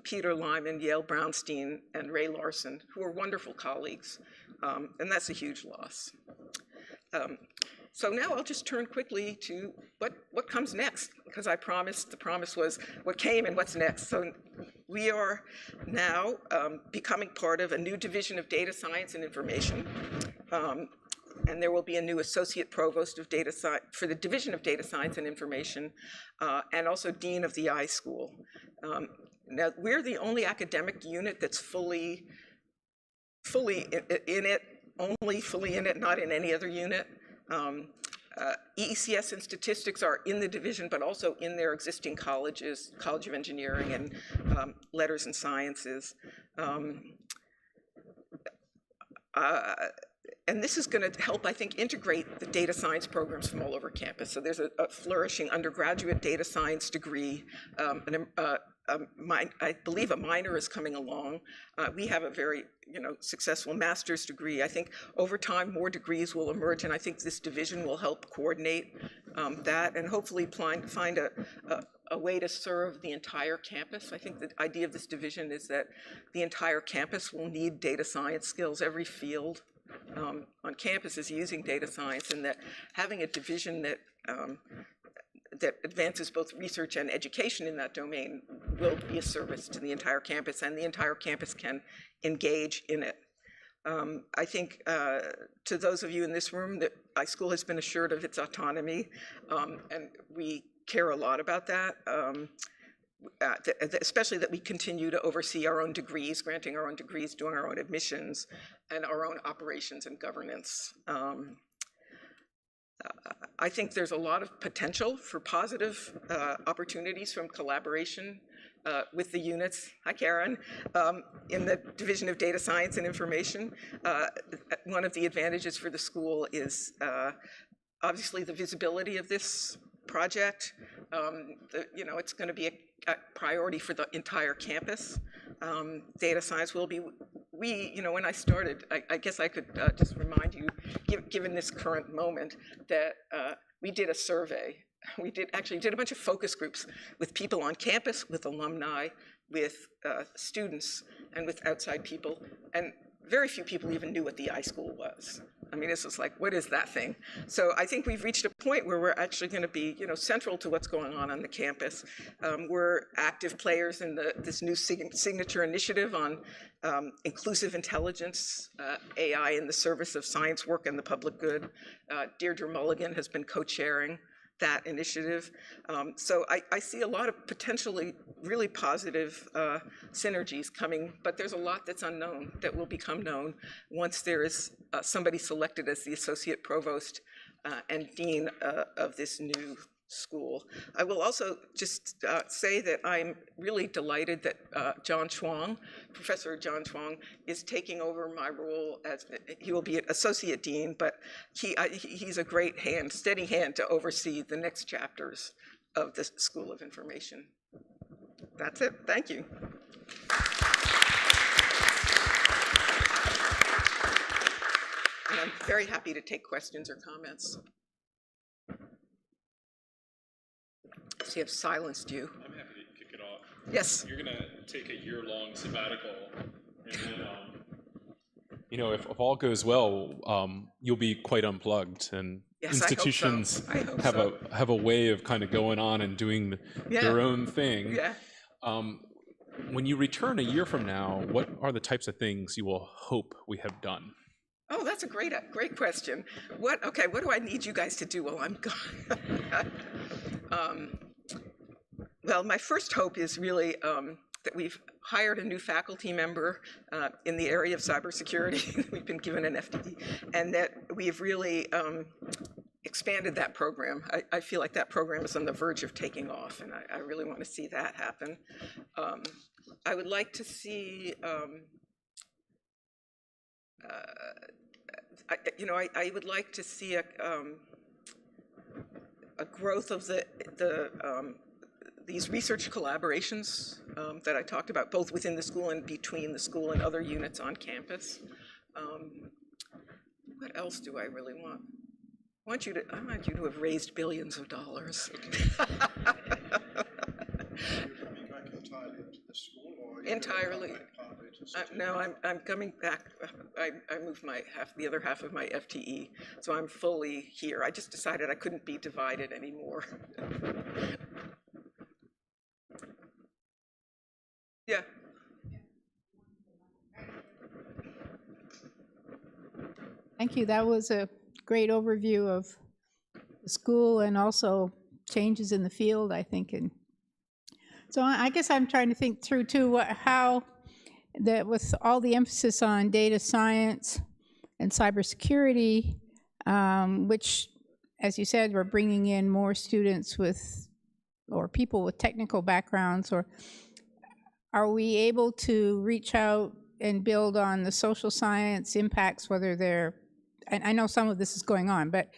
Peter Lyman, Yale Brownstein, and Ray Larson, who were wonderful colleagues, and that's a huge loss. So now I'll just turn quickly to what comes next, because the promise was what came and what's next. So we are now becoming part of a new division of data science and information, and there will be a new associate provost of data science for the division of data science and information, and also dean of the iSchool. Now, we're the only academic unit that's fully in it, not in any other unit. EECS and statistics are in the division, but also in their existing colleges, College of Engineering and Letters and Sciences. And this is going to help, I think, integrate the data science programs from all over campus. So there's a flourishing undergraduate data science degree. I believe a minor is coming along. We have a very successful master's degree. I think over time more degrees will emerge, and I think this division will help coordinate that and hopefully find a way to serve the entire campus. I think the idea of this division is that the entire campus will need data science skills. Every field on campus is using data science, and that having a division that advances both research and education in that domain will be a service to the entire campus, and the entire campus can engage in it. I think to those of you in this room, that iSchool has been assured of its autonomy, and we care a lot about that. Especially that we continue to oversee our own degrees, granting our own degrees, doing our own admissions, and our own operations and governance. I think there's a lot of potential for positive opportunities from collaboration with the units, hi Karen, in the Division of Data Science and Information. One of the advantages for the school is obviously the visibility of this project. It's going to be a priority for the entire campus. Data science will be, when I started, I guess I could just remind you, given this current moment, that we did a survey. We did a bunch of focus groups with people on campus, with alumni, with students, and with outside people. And very few people even knew what the iSchool was. I mean, this was like, what is that thing? So I think we've reached a point where we're actually going to be, central to what's going on the campus. We're active players in this new signature initiative on inclusive intelligence, AI in the service of science work and the public good. Deirdre Mulligan has been co-chairing that initiative. So I see a lot of potentially really positive synergies coming, but there's a lot that's unknown that will become known once there is somebody selected as the associate provost and dean of this new school. I will also just say that I'm really delighted that John Chuang, Professor John Chuang, is taking over my role as, he will be an associate dean, but he's a great hand, steady hand to oversee the next chapters of the School of Information. That's it, thank you. And I'm very happy to take questions or comments. So you have silenced you. I'm happy to kick it off. Yes. You're going to take a year-long sabbatical, and then, if all goes well, you'll be quite unplugged, and yes, institutions I hope so. have a way of kind of going on and doing their own thing. Yeah. When you return a year from now, what are the types of things you will hope we have done? Oh, that's a great question. What do I need you guys to do while I'm gone? Well, my first hope is really that we've hired a new faculty member in the area of cybersecurity. We've been given an FTE, and that we've really expanded that program. I feel like that program is on the verge of taking off, and I really want to see that happen. I would like to see, I would like to see a growth of these research collaborations that I talked about, both within the school and between the school and other units on campus. What else do I really want? I want you to have raised billions of dollars. Entirely. No, I'm coming back. I moved the other half of my FTE, so I'm fully here. I just decided I couldn't be divided anymore. Yeah. Thank you. That was a great overview of the school and also changes in the field, I think. And so I guess I'm trying to think through too how that with all the emphasis on data science and cybersecurity, which, as you said, we're bringing in more students or people with technical backgrounds, or are we able to reach out and build on the social science impacts, whether they're, and I know some of this is going on, but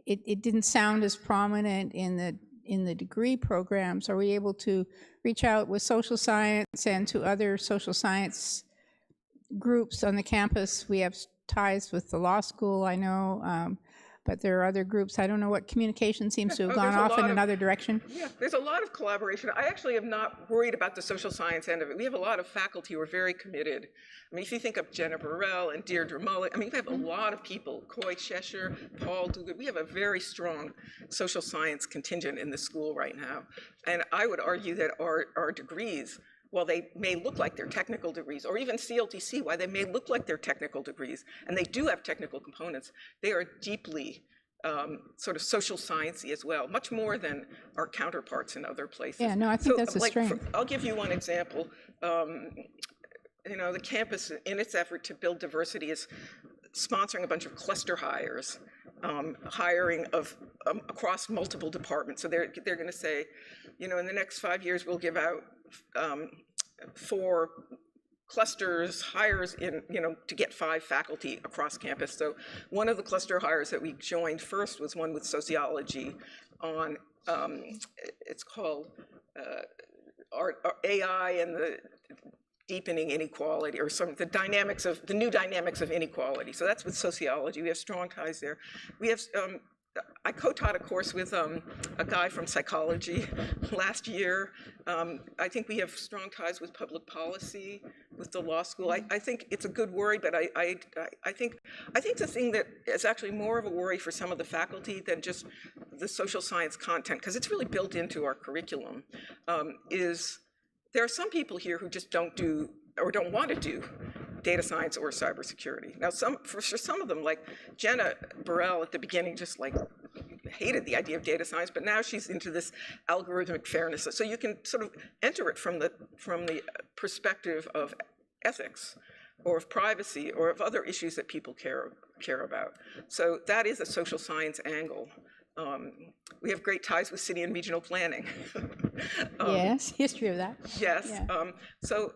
it didn't sound as prominent in the degree programs. Are we able to reach out with social science and to other social science groups on the campus? We have ties with the law school, I know, but there are other groups. I don't know what communication seems to have gone off in another direction. Yeah, there's a lot of collaboration. I actually am not worried about the social science end of it. We have a lot of faculty who are very committed. I mean, if you think of Jenna Burrell and Deirdre Mullen, I mean, we have a lot of people, Coy Cheshire, Paul Duguid. We have a very strong social science contingent in the school right now. And I would argue that our degrees, while they may look like they're technical degrees, or even CLTC, while they may look like they're technical degrees, and they do have technical components, they are deeply sort of social sciencey as well, much more than our counterparts in other places. Yeah, no, I think that's a strength. I'll give you one example. The campus, in its effort to build diversity, is sponsoring a bunch of cluster hires, hiring of across multiple departments. So they're going to say, in the next 5 years, we'll give out 4 clusters hires to get 5 faculty across campus. So one of the cluster hires that we joined first was one with sociology on, it's called AI and the deepening inequality, or the new dynamics of inequality. So that's with sociology. We have strong ties there. We have, I co-taught a course with a guy from psychology last year. I think we have strong ties with public policy, with the law school. I think it's a good worry, but I think the thing that is actually more of a worry for some of the faculty than just the social science content, because it's really built into our curriculum, is there are some people here who just don't do or don't want to do data science or cybersecurity. Now, for some of them, like Jenna Burrell at the beginning, just like hated the idea of data science, but now she's into this algorithmic fairness. So you can sort of enter it from the perspective of ethics, or of privacy, or of other issues that people care about. So that is a social science angle. We have great ties with city and regional planning. Yes, history of that. Yes. Yeah. So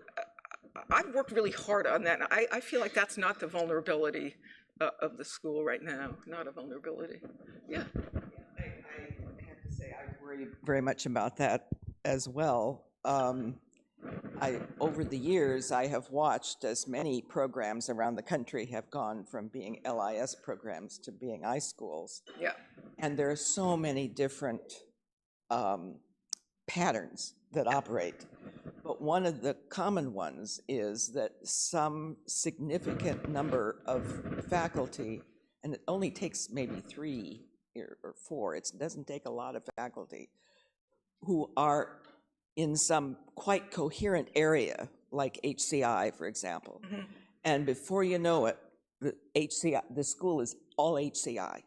I've worked really hard on that. And I feel like that's not the vulnerability of the school right now, not a vulnerability. Yeah. I have to say I worry very much about that as well. Over the years, I have watched as many programs around the country have gone from being LIS programs to being iSchools. Yeah. And there are so many different patterns that operate. But one of the common ones is that some significant number of faculty, and it only takes maybe 3 or 4, it doesn't take a lot of faculty, who are in some quite coherent area, like HCI, for example. Mm-hmm. And before you know it, the school is all HCI,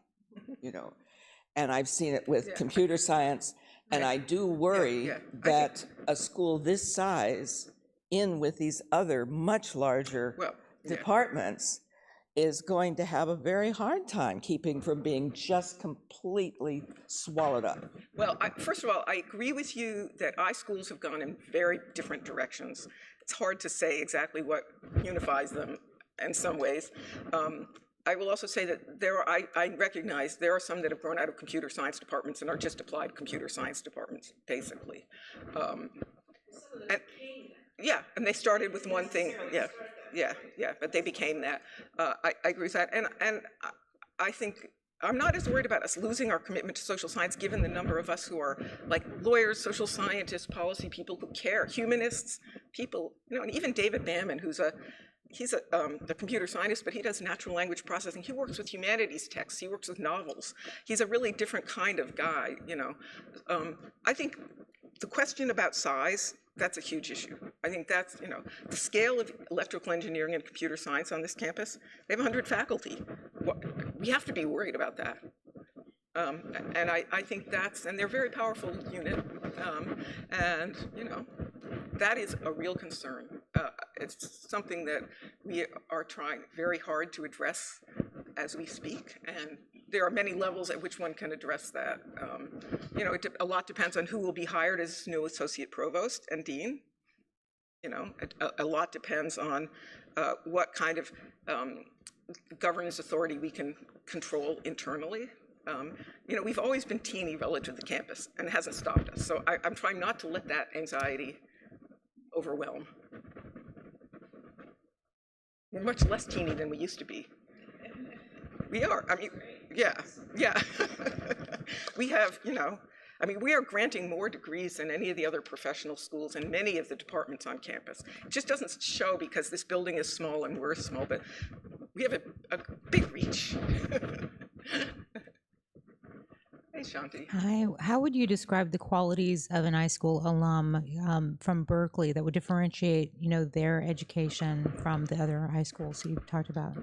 And I've seen it with computer science. And I do worry yeah. that a school this size, in with these other much larger Well, yeah. departments, is going to have a very hard time keeping from being just completely swallowed up. Well, first of all, I agree with you that schools have gone in very different directions. It's hard to say exactly what unifies them in some ways. I will also say that I recognize there are some that have grown out of computer science departments and are just applied computer science departments, basically. And they started with one thing, but they became that. I agree with that, and I think I'm not as worried about us losing our commitment to social science, given the number of us who are like lawyers, social scientists, policy people who care, humanists, people, and even David Bamman, he's a computer scientist, but he does natural language processing. He works with humanities texts. He works with novels. He's a really different kind of guy, I think the question about size, that's a huge issue. I think that's, the scale of electrical engineering and computer science on this campus, they have 100 faculty. We have to be worried about that. And I think and they're a very powerful unit. And, that is a real concern. It's something that we are trying very hard to address as we speak. And there are many levels at which one can address that. A lot depends on who will be hired as new associate provost and dean. A lot depends on what kind of governance authority we can control internally. We've always been teeny relative to the campus, and it hasn't stopped us. So I'm trying not to let that anxiety overwhelm. We're much less teeny than we used to be. We are. Yeah. We have, we are granting more degrees than any of the other professional schools and many of the departments on campus. It just doesn't show because this building is small and we're small, but we have a big reach. Hey, Shanti. Hi. How would you describe the qualities of an iSchool alum from Berkeley that would differentiate, their education from the other iSchools you've talked about?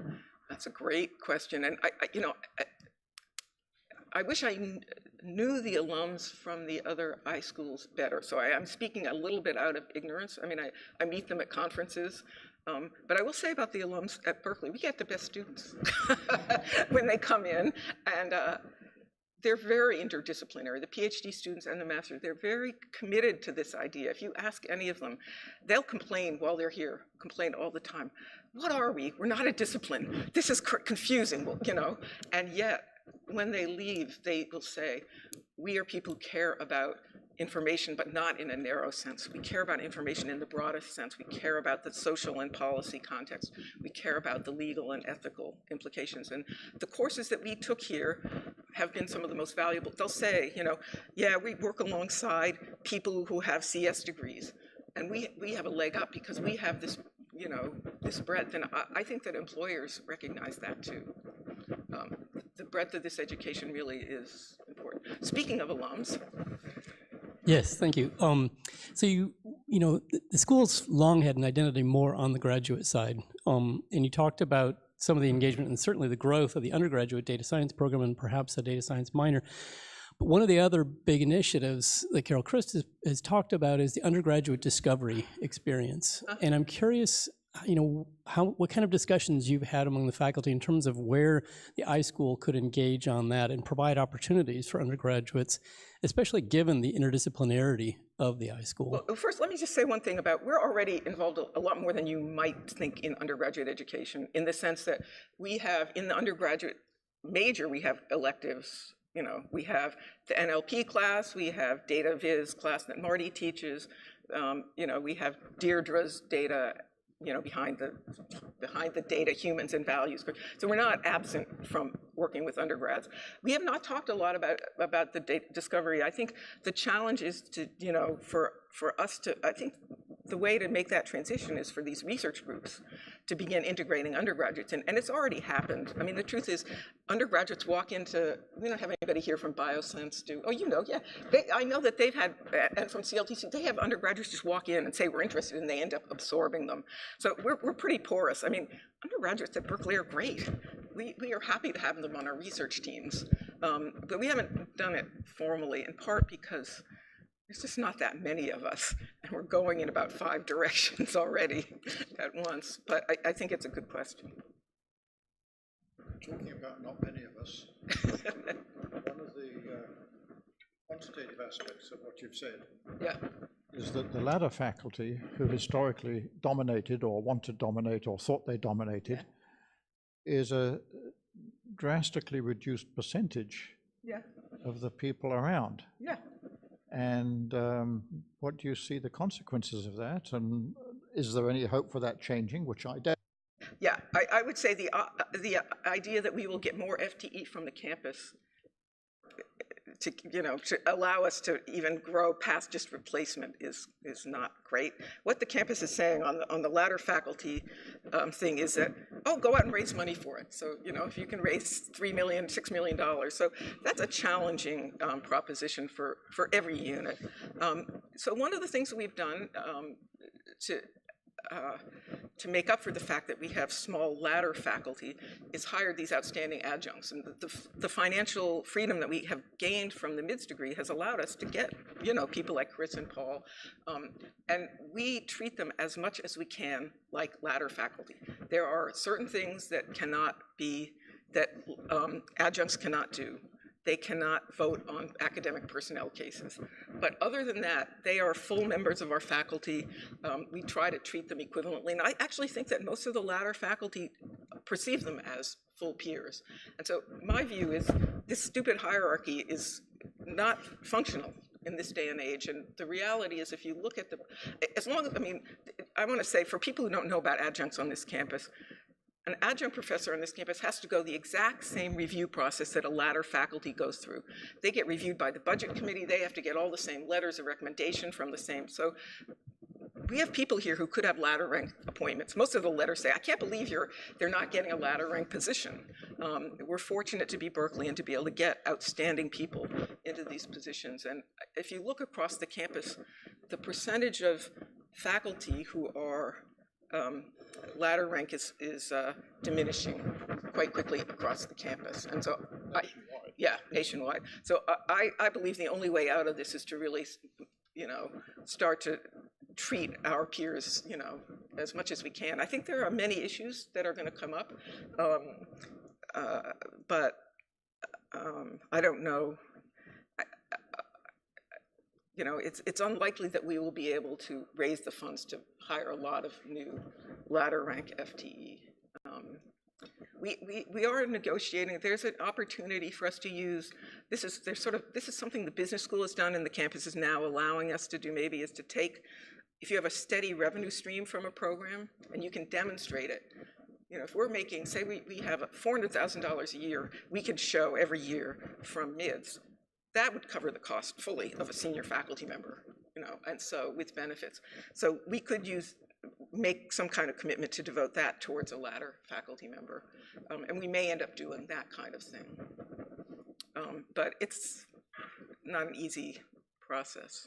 That's a great question, and I wish I knew the alums from the other iSchools better. So I'm speaking a little bit out of ignorance. I meet them at conferences. But I will say about the alums at Berkeley, we get the best students when they come in, and they're very interdisciplinary. The PhD students and the master's, they're very committed to this idea. If you ask any of them, they'll complain while they're here, complain all the time. What are we? We're not a discipline. This is confusing, and yet when they leave, they will say, we are people who care about information, but not in a narrow sense. We care about information in the broadest sense. We care about the social and policy context. We care about the legal and ethical implications. And the courses that we took here have been some of the most valuable. They'll say, we work alongside people who have CS degrees. And we have a leg up because we have this, this breadth. And I think that employers recognize that too. The breadth of this education really is important. Speaking of alums. Yes, thank you. So the school's long had an identity more on the graduate side, and you talked about some of the engagement and certainly the growth of the undergraduate data science program and perhaps a data science minor. But one of the other big initiatives that Carol Christ has talked about is the undergraduate discovery experience. And I'm curious, what kind of discussions you've had among the faculty in terms of where the iSchool could engage on that and provide opportunities for undergraduates, especially given the interdisciplinarity of the iSchool. Well, first, let me just say one thing about, we're already involved a lot more than you might think in undergraduate education, in the sense that we have, in the undergraduate major, we have electives. We have the NLP class, we have data viz class that Marty teaches, we have Deirdre's data, behind the data, humans and values. So we're not absent from working with undergrads. We have not talked a lot about the data discovery. I think the challenge is to, for us to, I think the way to make that transition is for these research groups to begin integrating undergraduates, and it's already happened. The truth is, undergraduates walk into, we don't have anybody here from Biosense, I know that they've had, and from CLTC, they have undergraduates just walk in and say we're interested, and they end up absorbing them. So we're pretty porous. Undergraduates at Berkeley are great. We are happy to have them on our research teams, but we haven't done it formally, in part because There's just not that many of us, and we're going in about 5 directions already at once. But I think it's a good question. Talking about not many of us, one of the quantitative aspects of what you've said is that the ladder faculty, who historically dominated or want to dominate or thought they dominated, is a drastically reduced percentage of the people around. And what do you see the consequences of that? And is there any hope for that changing, which I doubt? Yeah, I would say the idea that we will get more FTE from the campus to, to allow us to even grow past just replacement is not great. What the campus is saying on the ladder faculty thing is that, go out and raise money for it. So, if you can raise $3 million, $6 million. So that's a challenging proposition for every unit. So one of the things that we've done to make up for the fact that we have small ladder faculty is hired these outstanding adjuncts. And the financial freedom that we have gained from the MIDS degree has allowed us to get, people like Chris and Paul. And we treat them as much as we can like ladder faculty. There are certain things that adjuncts cannot do. They cannot vote on academic personnel cases. But other than that, they are full members of our faculty. We try to treat them equivalently. And I actually think that most of the ladder faculty perceive them as full peers. And so my view is this stupid hierarchy is not functional in this day and age. And the reality is, if you look at I want to say, for people who don't know about adjuncts on this campus, an adjunct professor on this campus has to go the exact same review process that a ladder faculty goes through. They get reviewed by the budget committee. They have to get all the same letters of recommendation from the same. So we have people here who could have ladder rank appointments. Most of the letters say, I can't believe they're not getting a ladder rank position. We're fortunate to be Berkeley and to be able to get outstanding people into these positions. And if you look across the campus, the percentage of faculty who are ladder rank is diminishing quite quickly across the campus. And so, nationwide. So I believe the only way out of this is to really, start to treat our peers, as much as we can. I think there are many issues that are going to come up, but I don't know. It's unlikely that we will be able to raise the funds to hire a lot of new ladder rank FTE. We are negotiating. There's an opportunity for us to use. This is something the business school has done, and the campus is now allowing us to do. Maybe is to take, if you have a steady revenue stream from a program and you can demonstrate it. If we're making, say we have $400,000 a year, we can show every year from MIDS. That would cover the cost fully of a senior faculty member, and so with benefits. So we could make some kind of commitment to devote that towards a ladder faculty member. And we may end up doing that kind of thing. But it's not an easy process.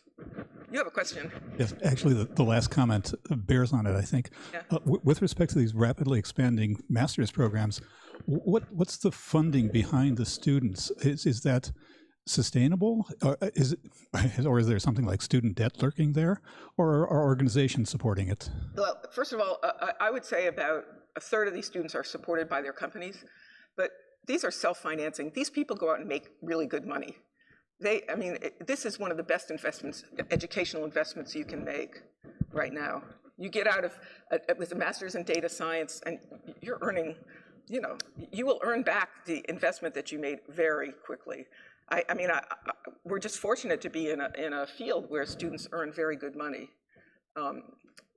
You have a question? Yes, actually the last comment bears on it, I think. Yeah. With respect to these rapidly expanding master's programs, what's the funding behind the students? Is that sustainable? Is there something like student debt lurking there? Or are organizations supporting it? Well, first of all, I would say about a third of these students are supported by their companies, but these are self-financing. These people go out and make really good money. This is one of the best investments, educational investments you can make right now. You get out of, with a master's in data science, and you're earning, you will earn back the investment that you made very quickly. We're just fortunate to be in a field where students earn very good money.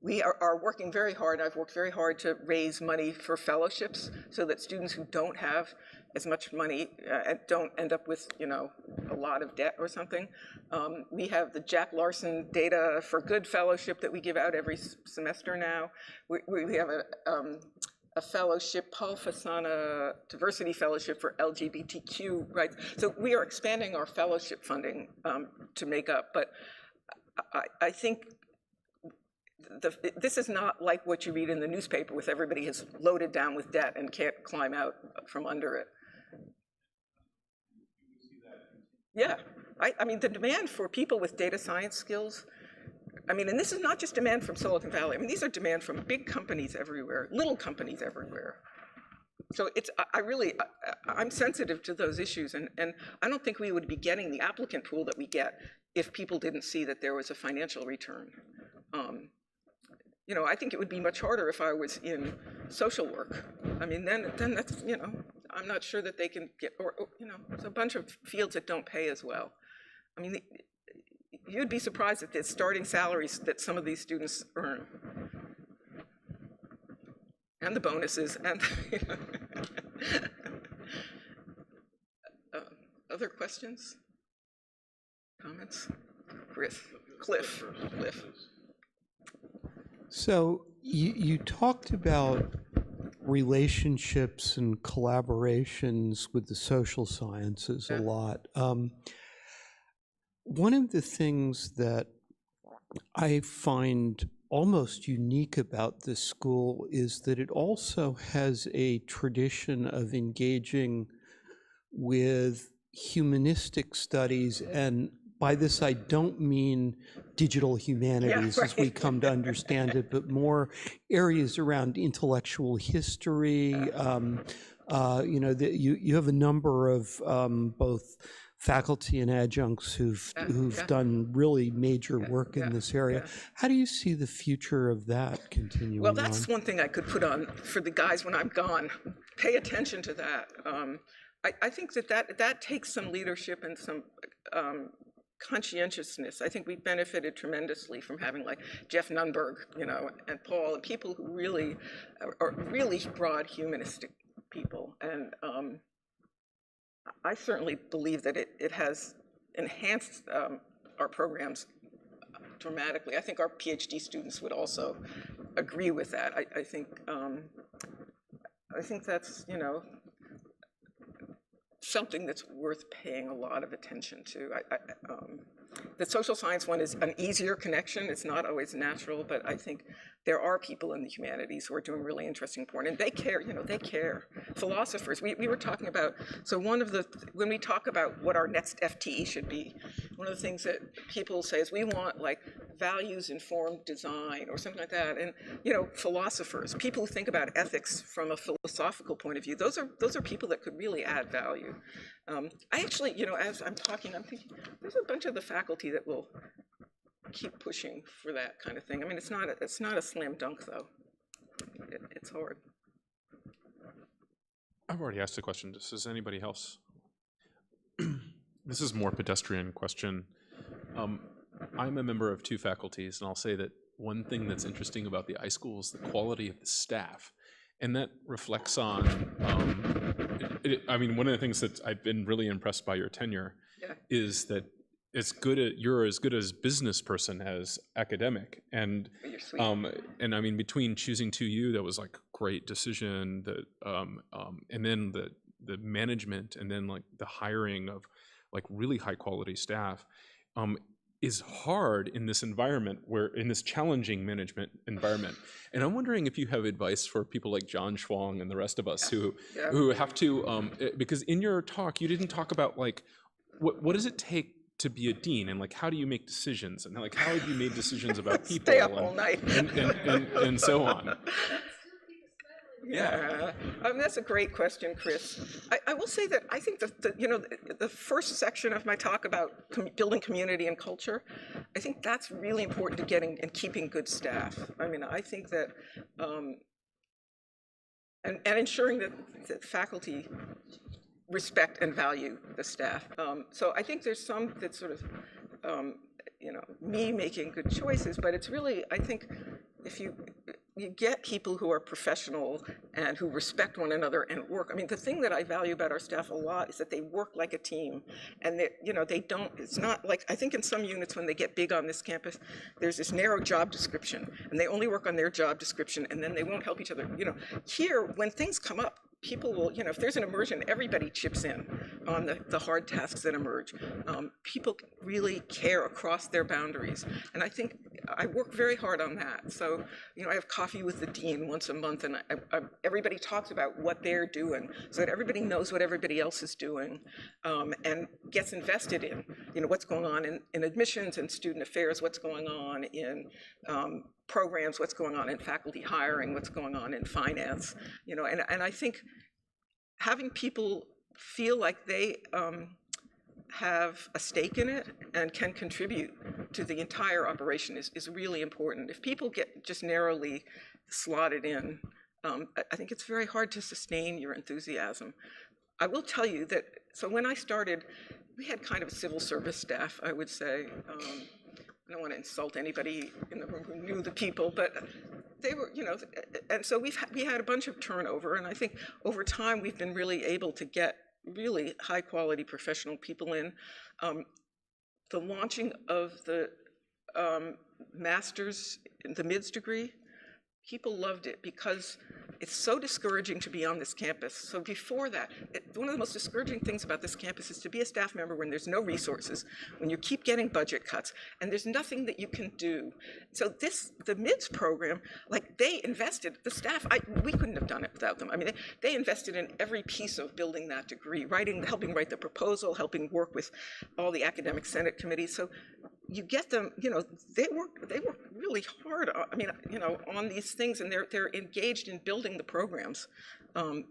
We are working very hard. I've worked very hard to raise money for fellowships so that students who don't have as much money don't end up with, a lot of debt or something. We have the Jack Larson Data for Good Fellowship that we give out every semester now. We have a fellowship, Paul Fasana Diversity Fellowship for LGBTQ rights. So we are expanding our fellowship funding to make up, but I think this is not like what you read in the newspaper with everybody is loaded down with debt and can't climb out from under it. Yeah, I mean, the demand for people with data science skills, I mean, and this is not just demand from Silicon Valley. I mean, these are demand from big companies everywhere, little companies everywhere. So it's, I'm sensitive to those issues, and I don't think we would be getting the applicant pool that we get if people didn't see that there was a financial return. You know, I think it would be much harder if I was in social work. I mean, then that's, you know, I'm not sure that they can get, or you know, there's a bunch of fields that don't pay as well. I mean, you'd be surprised at the starting salaries that some of these students earn. And the bonuses, and you know. Other questions? Comments? Cliff. So you talked about relationships and collaborations with the social sciences a lot. One of the things that I find almost unique about this school is that it also has a tradition of engaging with humanistic studies, and by this I don't mean digital humanities as we come to understand it, but more areas around intellectual history. You know, you have a number of both faculty and adjuncts who've done really major work in this area. How do you see the future of that continuing Well, that's one thing I could put on for the guys when I'm gone. Pay attention to that. I think that takes some leadership and some conscientiousness. I think we benefited tremendously from having like Jeff Nunberg, you know, and Paul, and people who really are really broad humanistic people. And I certainly believe that it has enhanced our programs dramatically. I think our PhD students would also agree with that. I think that's, you know, something that's worth paying a lot of attention to. The social science one is an easier connection. It's not always natural, but I think there are people in the humanities who are doing really interesting work, and they care, you know, they care. Philosophers, we were talking about, so when we talk about what our next FTE should be, one of the things that people say is we want like values-informed design or something like that, and, you know, philosophers, people who think about ethics from a philosophical point of view, those are people that could really add value. I actually, you know, as I'm talking, I'm thinking, there's a bunch of the faculty that will keep pushing for that kind of thing. I mean, it's not a slam dunk, though. It's hard. I've already asked a question. Does anybody else? This is a more pedestrian question. I'm a member of 2 faculties, and I'll say that one thing that's interesting about the iSchool is the quality of the staff. And that reflects on, I mean, one of the things that I've been really impressed by your tenure is that you're as good as business person as academic. And and I mean, between choosing 2U, that was like great decision, and then the management, and then like the hiring of like really high quality staff, is hard in this environment, in this challenging management environment. And I'm wondering if you have advice for people like John Schwang and the rest of us who have to, because in your talk, you didn't talk about like, what does it take to be a dean, and like, how do you make decisions, and like, how have you made decisions about people? Stay up all night. And so on. Yeah, I mean, that's a great question, Chris. I will say that I think the first section of my talk about building community and culture, I think that's really important to getting and keeping good staff. I mean, I think that, and ensuring that faculty respect and value the staff. So I think there's some that sort of, you know, me making good choices, but it's really, I think, if you get people who are professional and who respect one another and work. I mean, the thing that I value about our staff a lot is that they work like a team, and they, you know, they don't, it's not like, I think in some units when they get big on this campus, there's this narrow job description, and they only work on their job description, and then they won't help each other. You know, here, when things come up, people will, you know, if there's an immersion, everybody chips in on the hard tasks that emerge. People really care across their boundaries. And I think I work very hard on that. So, I have coffee with the dean once a month, and everybody talks about what they're doing so that everybody knows what everybody else is doing, and gets invested in, what's going on in admissions and student affairs, what's going on in programs, what's going on in faculty hiring, what's going on in finance, and I think having people feel like they have a stake in it and can contribute to the entire operation is really important. If people get just narrowly slotted in, I think it's very hard to sustain your enthusiasm. I will tell you that, so when I started, we had kind of a civil service staff, I would say. I don't want to insult anybody in the room who knew the people, but they were, and so we had a bunch of turnover, and I think over time we've been really able to get really high quality professional people in. The launching of the master's, the MIDS degree, people loved it because it's so discouraging to be on this campus. So before that, one of the most discouraging things about this campus is to be a staff member when there's no resources, when you keep getting budget cuts, and there's nothing that you can do. So the MIDS program, like they invested, the staff, we couldn't have done it without them. I mean, they invested in every piece of building that degree, helping write the proposal, helping work with all the academic senate committees. So you get them, they work really hard, on these things, and they're engaged in building the programs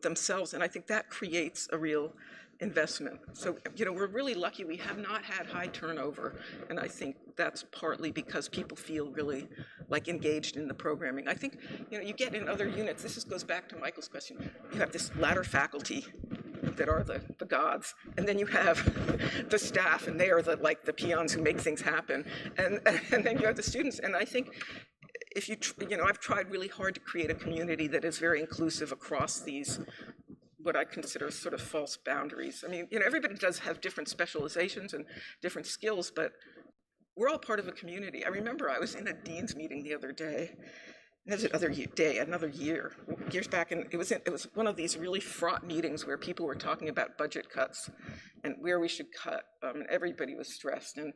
themselves, and I think that creates a real investment. So, we're really lucky we have not had high turnover, and I think that's partly because people feel really like engaged in the programming. I think, you get in other units, this goes back to Michael's question, you have this ladder faculty that are the gods, and then you have the staff, and they are the peons who make things happen, and then you have the students, and I think if I've tried really hard to create a community that is very inclusive across these, what I consider sort of false boundaries. I mean, everybody does have different specializations and different skills, but we're all part of a community. I remember I was in a dean's meeting the other day. Another year, years back, and it was one of these really fraught meetings where people were talking about budget cuts and where we should cut, and everybody was stressed. And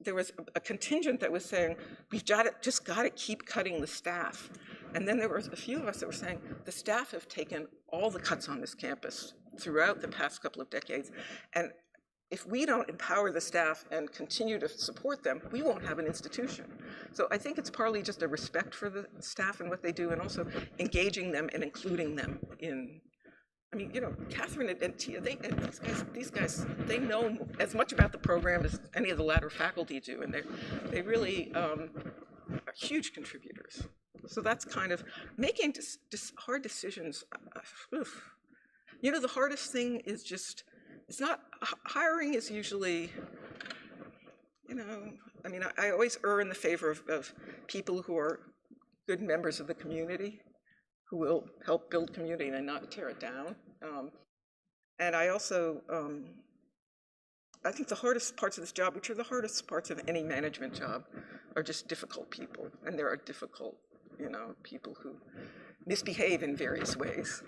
there was a contingent that was saying, we've just got to keep cutting the staff. And then there were a few of us that were saying, the staff have taken all the cuts on this campus throughout the past couple of decades, and if we don't empower the staff and continue to support them, we won't have an institution. So I think it's partly just a respect for the staff and what they do, and also engaging them and including them in, Catherine and Tia, these guys, they know as much about the program as any of the latter faculty do, and they really are huge contributors. So that's kind of making hard decisions. The hardest thing is just, it's not, hiring is usually, I always err in the favor of people who are good members of the community, who will help build community and not tear it down. And I also, I think the hardest parts of this job, which are the hardest parts of any management job, are just difficult people. And there are difficult, people who misbehave in various ways.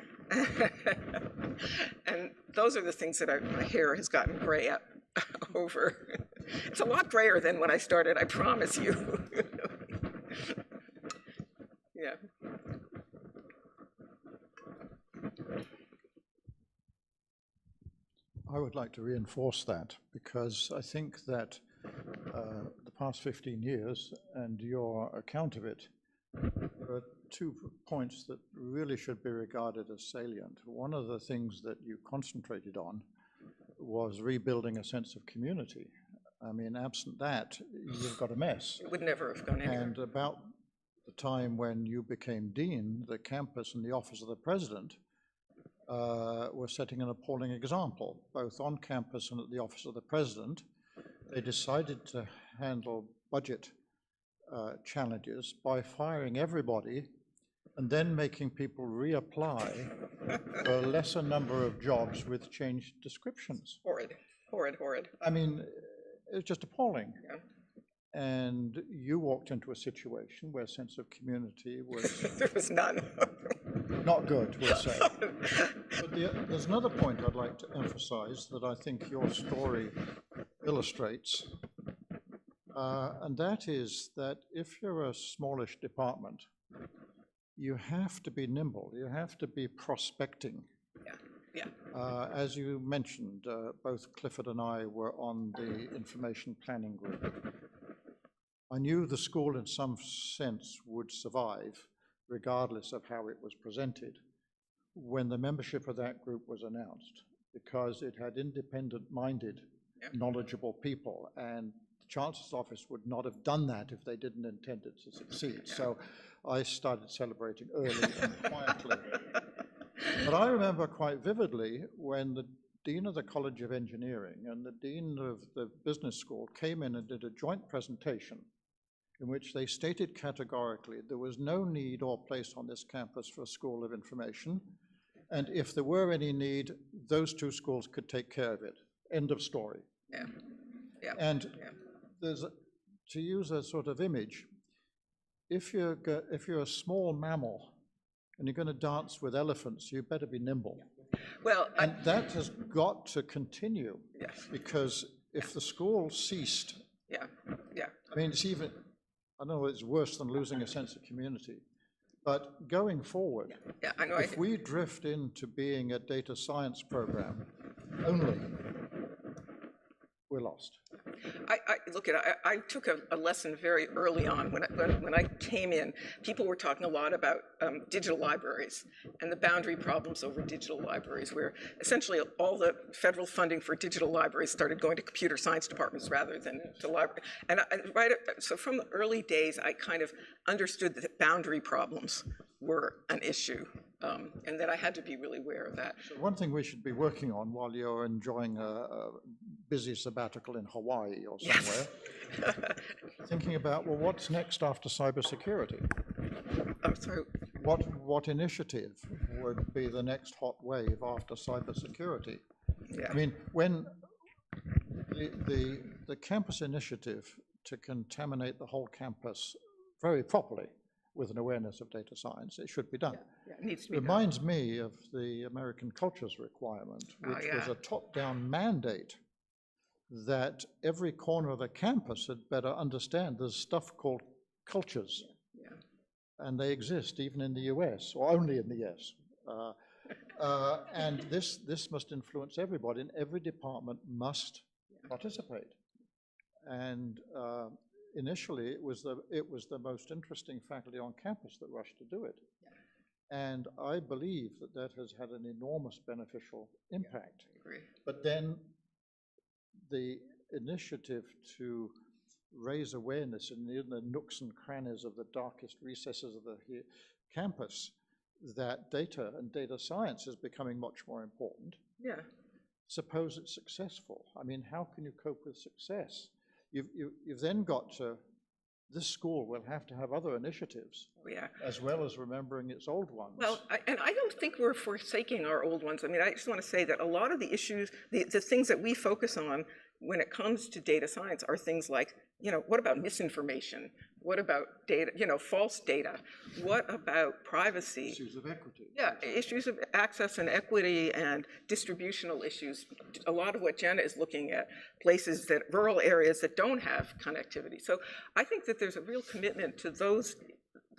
And those are the things that my hair has gotten gray over. It's a lot grayer than when I started, I promise you. Yeah. I would like to reinforce that, because I think that the past 15 years and your account of it, there are 2 points that really should be regarded as salient. One of the things that you concentrated on was rebuilding a sense of community. I mean, absent that, you've got a mess. It would never have gone anywhere. And about the time when you became dean, the campus and the office of the president were setting an appalling example, both on campus and at the office of the president. They decided to handle budget challenges by firing everybody and then making people reapply for a lesser number of jobs with changed descriptions. Horrid. I mean, it was just appalling. Yeah. And you walked into a situation where sense of community was There was none. not good, we'll say. But there's another point I'd like to emphasize that I think your story illustrates, And that is that if you're a smallish department, you have to be nimble, you have to be prospecting. As you mentioned, both Clifford and I were on the information planning group. I knew the school in some sense would survive, regardless of how it was presented, when the membership of that group was announced, because it had independent-minded, knowledgeable people, and the Chancellor's office would not have done that if they didn't intend it to succeed. So I started celebrating early and quietly. But I remember quite vividly when the Dean of the College of Engineering and the Dean of the Business School came in and did a joint presentation in which they stated categorically there was no need or place on this campus for a school of information, and if there were any need, those two schools could take care of it. End of story. And there's, to use a sort of image, if you're a small mammal and you're going to dance with elephants, you better be nimble. Well, and that has got to continue, because if the school ceased, I mean, it's even, I know it's worse than losing a sense of community, but going forward, if we drift into being a data science program only, we're lost. I took a lesson very early on when I came in. People were talking a lot about digital libraries and the boundary problems over digital libraries, where essentially all the federal funding for digital libraries started going to computer science departments rather than to libraries. And so from the early days, I kind of understood that boundary problems were an issue, and that I had to be really aware of that. So one thing we should be working on while you're enjoying a busy sabbatical in Hawaii or somewhere, thinking about, well, what's next after cybersecurity? I'm sorry. What initiative would be the next hot wave after cybersecurity? I mean, when the campus initiative to contaminate the whole campus very properly with an awareness of data science, it should be done. It needs to be Reminds me of the American Cultures Requirement, which was a top-down mandate that every corner of the campus had better understand there's stuff called cultures. And they exist even in the US, or only in the US. And this must influence everybody, and every department must participate. And initially, it was the most interesting faculty on campus that rushed to do it. And I believe that has had an enormous beneficial impact. I agree. But then the initiative to raise awareness in the nooks and crannies of the darkest recesses of the campus that data and data science is becoming much more important. Suppose it's successful. I mean, how can you cope with success? You've then got to, this school will have to have other initiatives, as well as remembering its old ones. Well, and I don't think we're forsaking our old ones. I mean, I just want to say that a lot of the issues, the things that we focus on when it comes to data science are things like, what about misinformation? What about data, false data? What about privacy? Issues of equity. Issues of access and equity and distributional issues. A lot of what Jenna is looking at, rural areas that don't have connectivity. So I think that there's a real commitment to those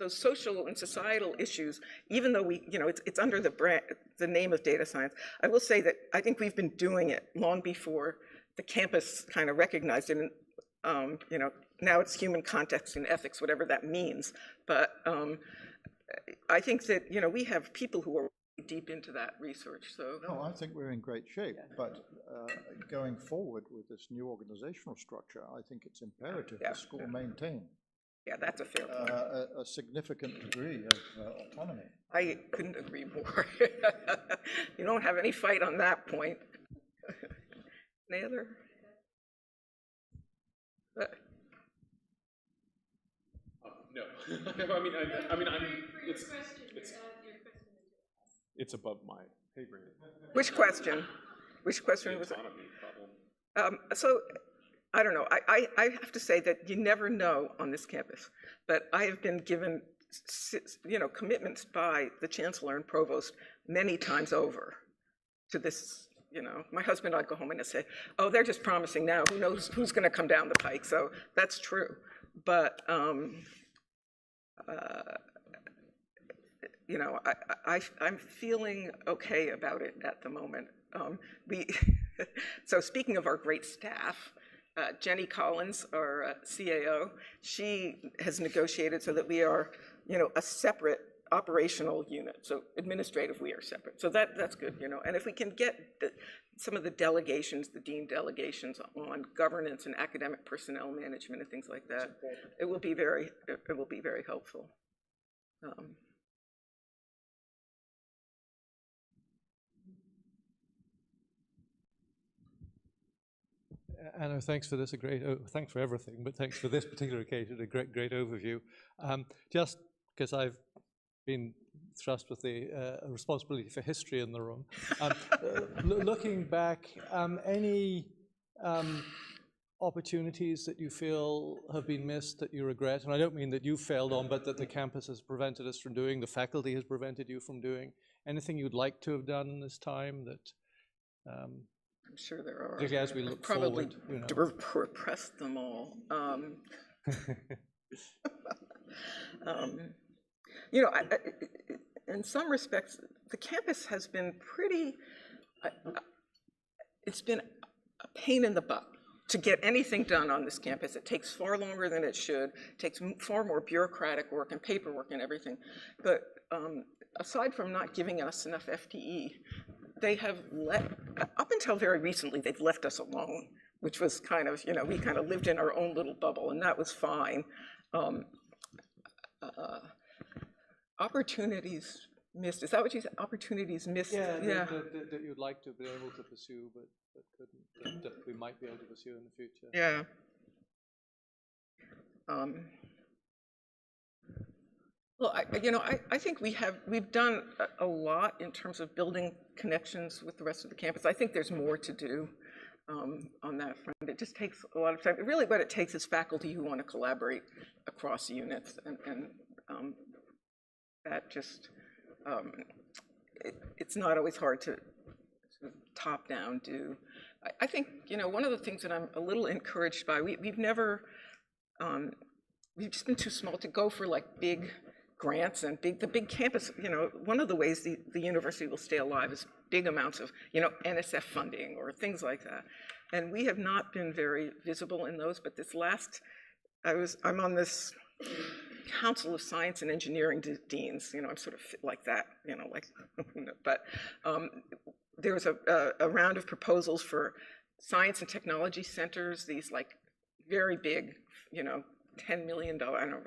social and societal issues, even though it's under the name of data science. I will say that I think we've been doing it long before the campus kind of recognized it. And, now it's human context and ethics, whatever that means. But I think that, we have people who are deep into that research. So no, I think we're in great shape. But going forward with this new organizational structure, I think it's imperative the school maintain. That's a fair point. A significant degree of autonomy. I couldn't agree more. You don't have any fight on that point. Any other? No. It's above my pay grade. Which question? Which question was it? So, I don't know. I have to say that you never know on this campus, but I have been given, commitments by the chancellor and provost many times over to this, you know, my husband and I'd go home and I'd say, oh, they're just promising now. Who knows who's going to come down the pike? So that's true. But, you know, I'm feeling okay about it at the moment. So speaking of our great staff, Jenny Collins, our CAO, she has negotiated so that we are, you know, a separate operational unit. So administrative, we are separate. So that's good, you know. And if we can get some of the delegations, the dean delegations on governance and academic personnel management and things like that, it will be very helpful. Anna, thanks for this, thanks for everything, but thanks for this particular occasion, a great overview. Just because I've been thrust with the responsibility for history in the room, looking back, any opportunities that you feel have been missed that you regret? And I don't mean that you failed on, but that the campus has prevented us from doing, the faculty has prevented you from doing. Anything you'd like to have done in this time that I'm sure there are. Particularly as we look probably forward, you know. to repress them all. You know, in some respects, the campus has been pretty, it's been a pain in the butt to get anything done on this campus. It takes far longer than it should. It takes far more bureaucratic work and paperwork and everything. But aside from not giving us enough FTE, they have up until very recently, they've left us alone, which was kind of, you know, we kind of lived in our own little bubble, and that was fine. Opportunities missed, is that what you said? Opportunities missed? Yeah, that you'd like to be able to pursue, but couldn't, that we might be able to pursue in the future. Yeah. Well, I think we've done a lot in terms of building connections with the rest of the campus. I think there's more to do on that front. It just takes a lot of time. Really what it takes is faculty who want to collaborate across units, and that just, it's not always hard to sort of top down do. I think, you know, one of the things that I'm a little encouraged by, we've never, we've just been too small to go for like big grants and the big campus. You know, one of the ways the university will stay alive is big amounts of, you know, NSF funding or things like that. And we have not been very visible in those, but this last, I'm on this Council of Science and Engineering Deans, you know, I'm sort of like that, you know, like, but there was a round of proposals for science and technology centers, these like very big, you know, $10 million, I don't know.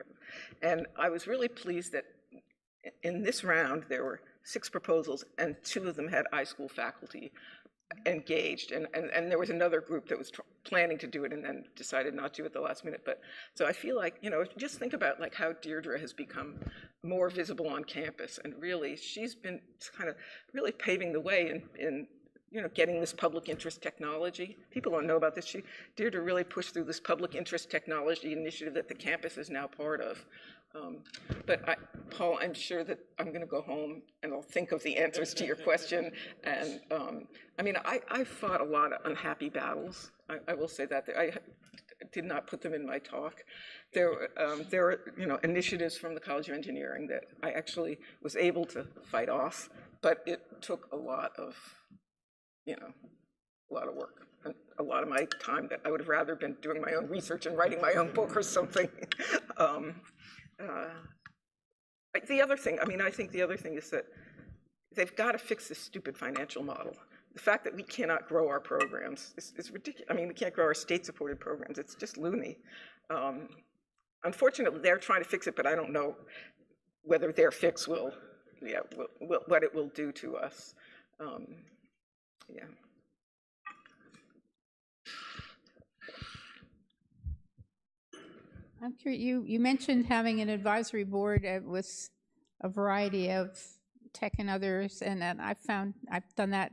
And I was really pleased that in this round, there were 6 proposals and 2 of them had iSchool faculty engaged. And there was another group that was planning to do it and then decided not to at the last minute. But so I feel like, you know, just think about like how Deirdre has become more visible on campus. And really, she's been kind of really paving the way in you know, getting this public interest technology. People don't know about this. Deirdre really pushed through this public interest technology initiative that the campus is now part of. But Paul, I'm sure that I'm going to go home and I'll think of the answers to your question. And I mean, I fought a lot of unhappy battles. I will say that. I did not put them in my talk. There were, you know, initiatives from the College of Engineering that I actually was able to fight off, but it took a lot of, you know, a lot of work, and a lot of my time that I would have rather been doing my own research and writing my own book or something. The other thing, I mean, I think the other thing is that they've got to fix this stupid financial model. The fact that we cannot grow our programs is ridiculous. I mean, we can't grow our state-supported programs. It's just loony. Unfortunately, they're trying to fix it, but I don't know whether their fix will what it will do to us. Yeah. I'm curious, you mentioned having an advisory board with a variety of tech and others, and I've done that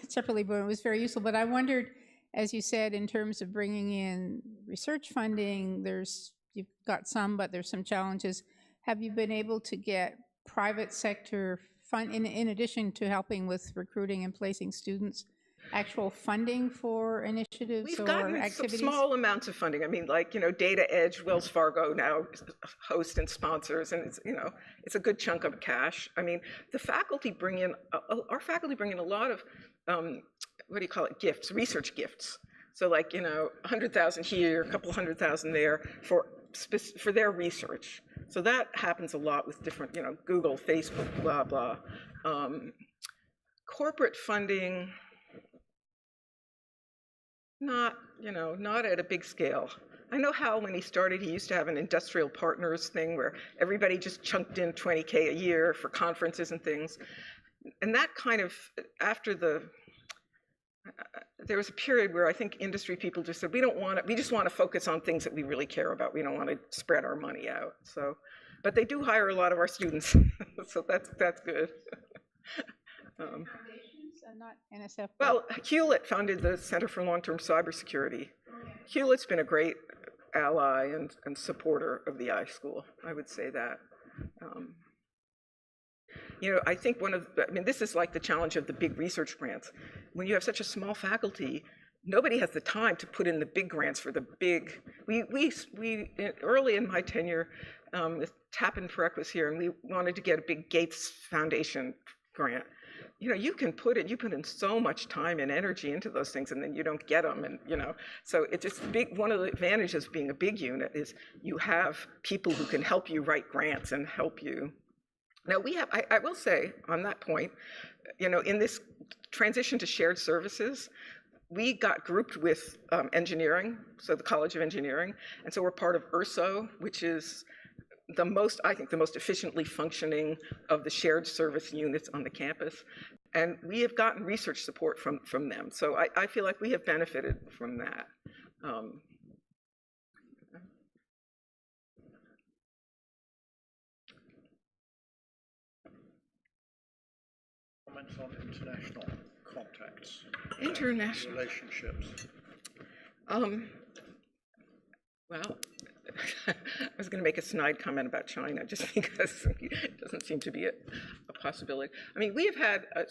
separately, but it was very useful. But I wondered, as you said, in terms of bringing in research funding, you've got some, but there's some challenges. Have you been able to get private sector fund, in addition to helping with recruiting and placing students? actual funding for initiatives We've or gotten activities? small amounts of funding. I mean, like, Data Edge, Wells Fargo now hosts and sponsors, and it's a good chunk of cash. I mean, the faculty bring in, our faculty bring in a lot of, what do you call it, gifts, research gifts. So like, 100,000 here, a couple 100,000 there for their research. So that happens a lot with different, Google, Facebook, blah, blah. Corporate funding, not at a big scale. I know Hal, when he started, he used to have an industrial partners thing where everybody just chunked in $20K a year for conferences and things. And that kind of, after there was a period where I think industry people just said, we just want to focus on things that we really care about. We don't want to spread our money out. So, but they do hire a lot of our students, so that's good. Foundations and not NSF? Well, Hewlett founded the Center for Long-Term Cybersecurity. Hewlett's been a great ally and supporter of the iSchool, I would say that. I think this is like the challenge of the big research grants. When you have such a small faculty, nobody has the time to put in the big grants for the big. We early in my tenure, Tappan Perek was here, and we wanted to get a big Gates Foundation grant. You can put in so much time and energy into those things, and then you don't get them, and so it's just one of the advantages of being a big unit is you have people who can help you write grants and help you. Now we have, I will say on that point, in this transition to shared services, we got grouped with engineering, so the College of Engineering, and so we're part of URSO, which is I think the most efficiently functioning of the shared service units on the campus. And we have gotten research support from them. So I feel like we have benefited from that. Comments on international contacts, International relationships. Well, I was going to make a snide comment about China just because it doesn't seem to be a possibility. I mean, we have had a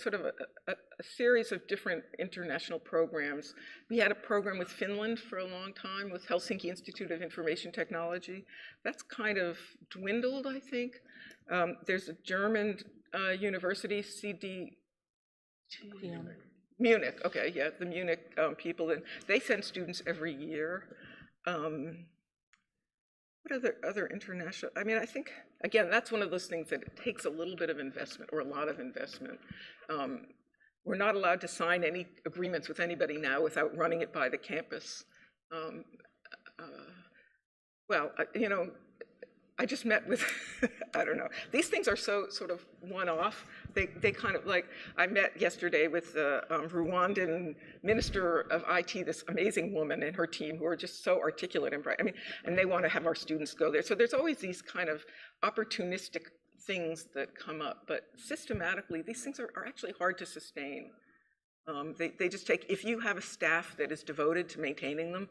series of different international programs. We had a program with Finland for a long time with Helsinki Institute of Information Technology. That's kind of dwindled, I think. There's a German university, Munich, okay, yeah, the Munich people, and they send students every year. What other international, I mean, I think, again, that's one of those things that it takes a little bit of investment or a lot of investment. We're not allowed to sign any agreements with anybody now without running it by the campus. I just met with, I don't know, these things are so sort of one-off. They kind of like, I met yesterday with the Rwandan Minister of IT, this amazing woman and her team who are just so articulate and bright. I mean, and they want to have our students go there. So there's always these kind of opportunistic things that come up, but systematically, these things are actually hard to sustain. They just take, if you have a staff that is devoted to maintaining them,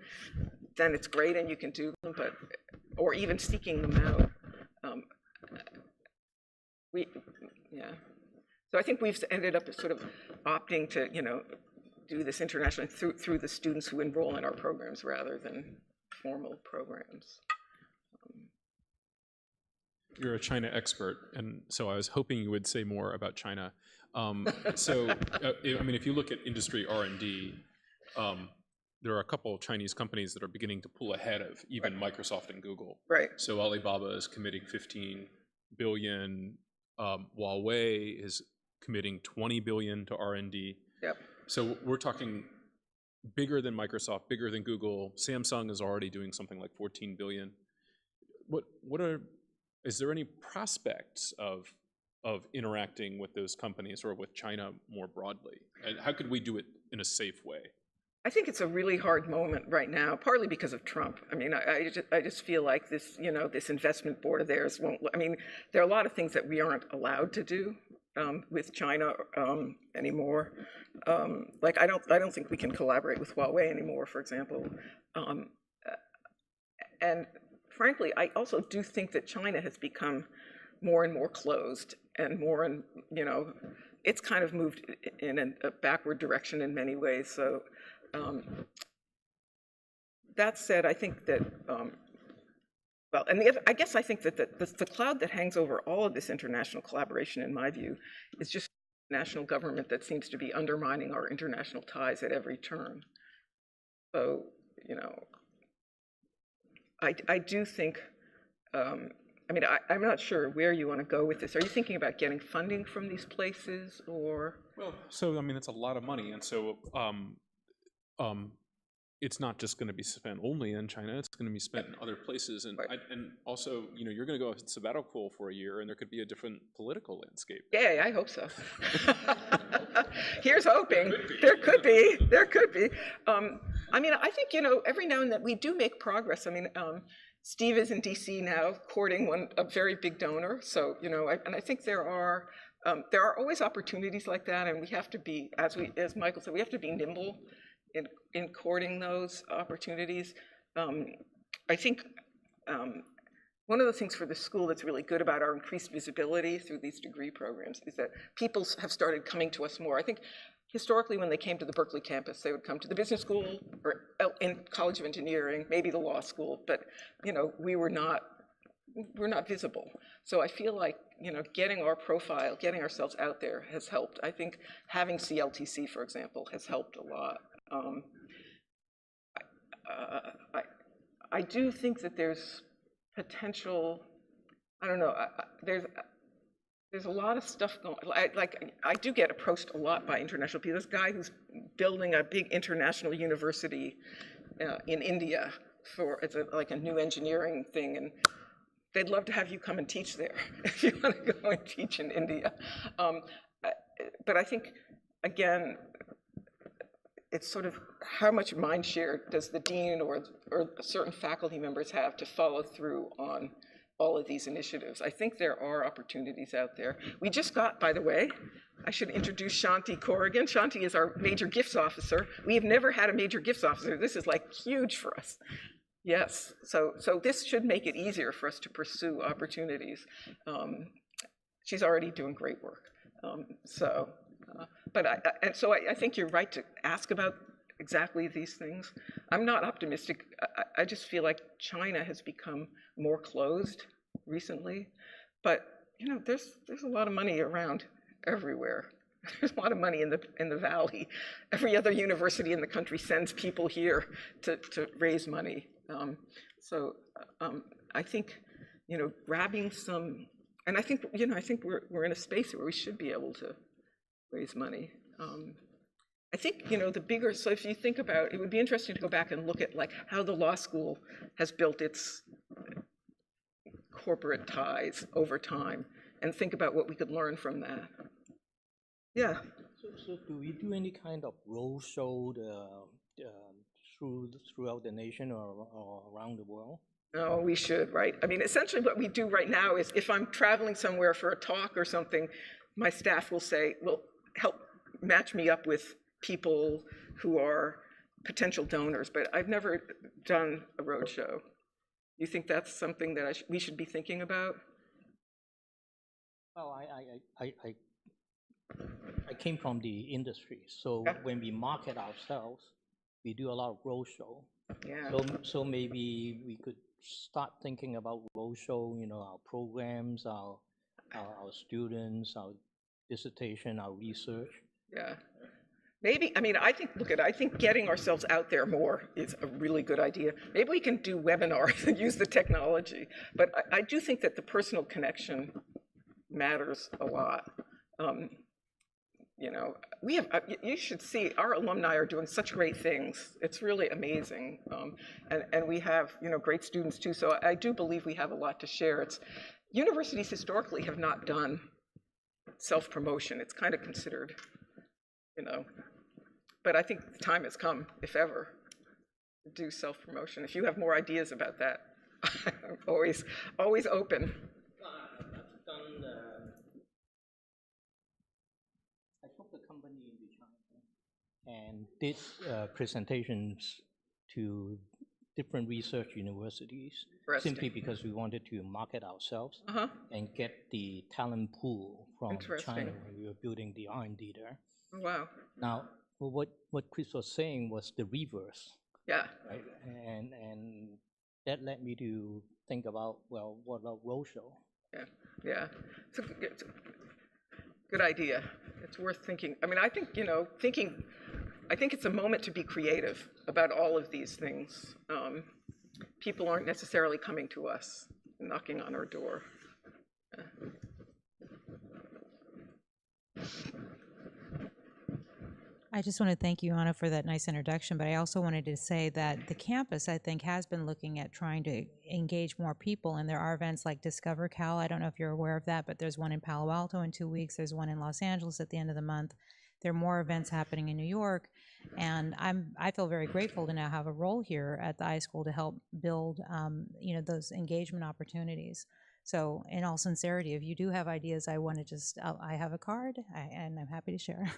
then it's great and you can do them, or even seeking them out. So I think we've ended up sort of opting to, do this internationally through the students who enroll in our programs rather than formal programs. You're a China expert, and so I was hoping you would say more about China. I mean, if you look at industry R&D, there are a couple of Chinese companies that are beginning to pull ahead of even Microsoft and Google. Right. So Alibaba is committing 15 billion. Huawei is committing 20 billion to R&D. Yep. So we're talking bigger than Microsoft, bigger than Google. Samsung is already doing something like 14 billion. Is there any prospects of interacting with those companies or with China more broadly? And how could we do it in a safe way? I think it's a really hard moment right now, partly because of Trump. I mean, I just feel like this, this investment board of theirs won't. I mean, there are a lot of things that we aren't allowed to do with China anymore. Like I don't think we can collaborate with Huawei anymore, for example. And frankly, I also do think that China has become more and more closed and more, it's kind of moved in a backward direction in many ways. So that said, I think that, well, and I guess I think that the cloud that hangs over all of this international collaboration, in my view, is just national government that seems to be undermining our international ties at every turn. So, you know, I do think, I mean, I'm not sure where you want to go with this. Are you thinking about getting funding from these places, or? Well, so I mean, it's a lot of money, and so it's not just going to be spent only in China. It's going to be spent in other places, and Right. And also, you know, you're going to go on sabbatical for a year, and there could be a different political landscape. Yeah, I hope so. Here's hoping. There could be. There could be. I mean, I think, you know, every now and then we do make progress. I mean, Steve is in DC now, courting a very big donor. So, you know, and I think there are always opportunities like that, and we have to be, as Michael said, we have to be nimble in courting those opportunities. I think one of the things for the school that's really good about our increased visibility through these degree programs is that people have started coming to us more. I think historically when they came to the Berkeley campus, they would come to the business school or in College of Engineering, maybe the law school, but you know, we're not visible. So I feel like, you know, getting our profile, getting ourselves out there has helped. I think having CLTC, for example, has helped a lot. I do think that there's potential, I don't know, there's a lot of stuff going, I do get approached a lot by international people. This guy who's building a big international university in India it's like a new engineering thing, and they'd love to have you come and teach there if you want to go and teach in India. But I think, again, it's sort of how much mind share does the dean or certain faculty members have to follow through on all of these initiatives. I think there are opportunities out there. We just got, by the way, I should introduce Shanti Corrigan. Shanti is our major gifts officer. We have never had a major gifts officer. This is like huge for us. Yes, so this should make it easier for us to pursue opportunities. She's already doing great work. But I think you're right to ask about exactly these things. I'm not optimistic. I just feel like China has become more closed recently. But you know, there's a lot of money around everywhere. There's a lot of money in the valley. Every other university in the country sends people here to raise money. I think, you know, grabbing some, and I think, you know, I think we're in a space where we should be able to raise money. I think, you know, so if you think about, it would be interesting to go back and look at like how the law school has built its corporate ties over time and think about what we could learn from that. Yeah. So do we do any kind of roadshow throughout the nation or around the world? No, we should, right? I mean, essentially what we do right now is if I'm traveling somewhere for a talk or something, my staff will say, well, help match me up with people who are potential donors, but I've never done a roadshow. You think that's something that we should be thinking about? Well, I came from the industry, so Yeah. when we market ourselves, we do a lot of roadshow. Yeah. So maybe we could start thinking about roadshow, you know, our programs, our students, our dissertation, our research. Yeah. Maybe, I mean, I think getting ourselves out there more is a really good idea. Maybe we can do webinars and use the technology, but I do think that the personal connection matters a lot. You know, you should see, our alumni are doing such great things. It's really amazing. And we have, you know, great students too, so I do believe we have a lot to share. Universities historically have not done self-promotion. It's kind of considered, you know, but I think the time has come, if ever, to do self-promotion. If you have more ideas about that, I'm always open. I've done I took the company into China and did presentations to different research universities, Interesting. simply because we wanted to market ourselves Uh-huh. and get the talent pool from Interesting. China when we were building the R&D there. Oh, wow. Now, what Chris was saying was the reverse, Yeah. right? And that led me to think about, well, what about roadshow? Yeah. Yeah. It's a good idea. It's worth thinking. I mean, I think, I think it's a moment to be creative about all of these things. People aren't necessarily coming to us, knocking on our door. Yeah. I just want to thank you, Anna, for that nice introduction, but I also wanted to say that the campus, I think, has been looking at trying to engage more people, and there are events like Discover Cal. I don't know if you're aware of that, but there's one in Palo Alto in 2 weeks. There's one in Los Angeles at the end of the month. There are more events happening in New York, and I feel very grateful to now have a role here at the iSchool to help build, those engagement opportunities. So in all sincerity, if you do have ideas, I want to just, I have a card, and I'm happy to share.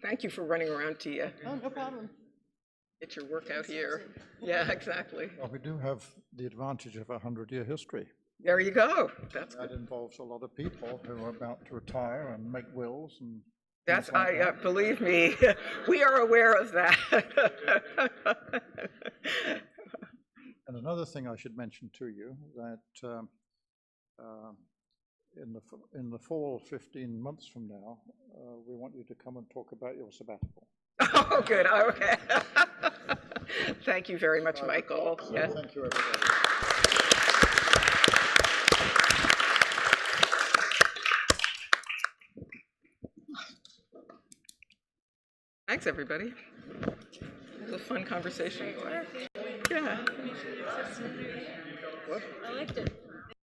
Thank you for running around, Tia. Oh, no problem. Get your work out here. Yeah, exactly. Well, we do have the advantage of a 100-year history. There you go. That's That good. involves a lot of people who are about to retire and make wills and That's, things like that. believe me, we are aware of that. And another thing I should mention to you, that in the fall, 15 months from now, we want you to come and talk about your sabbatical. Oh, good. Okay. Thank you very much, Michael. So Yeah. thank you, everybody. Thanks, everybody. It was a fun conversation. Yeah. What? I liked it.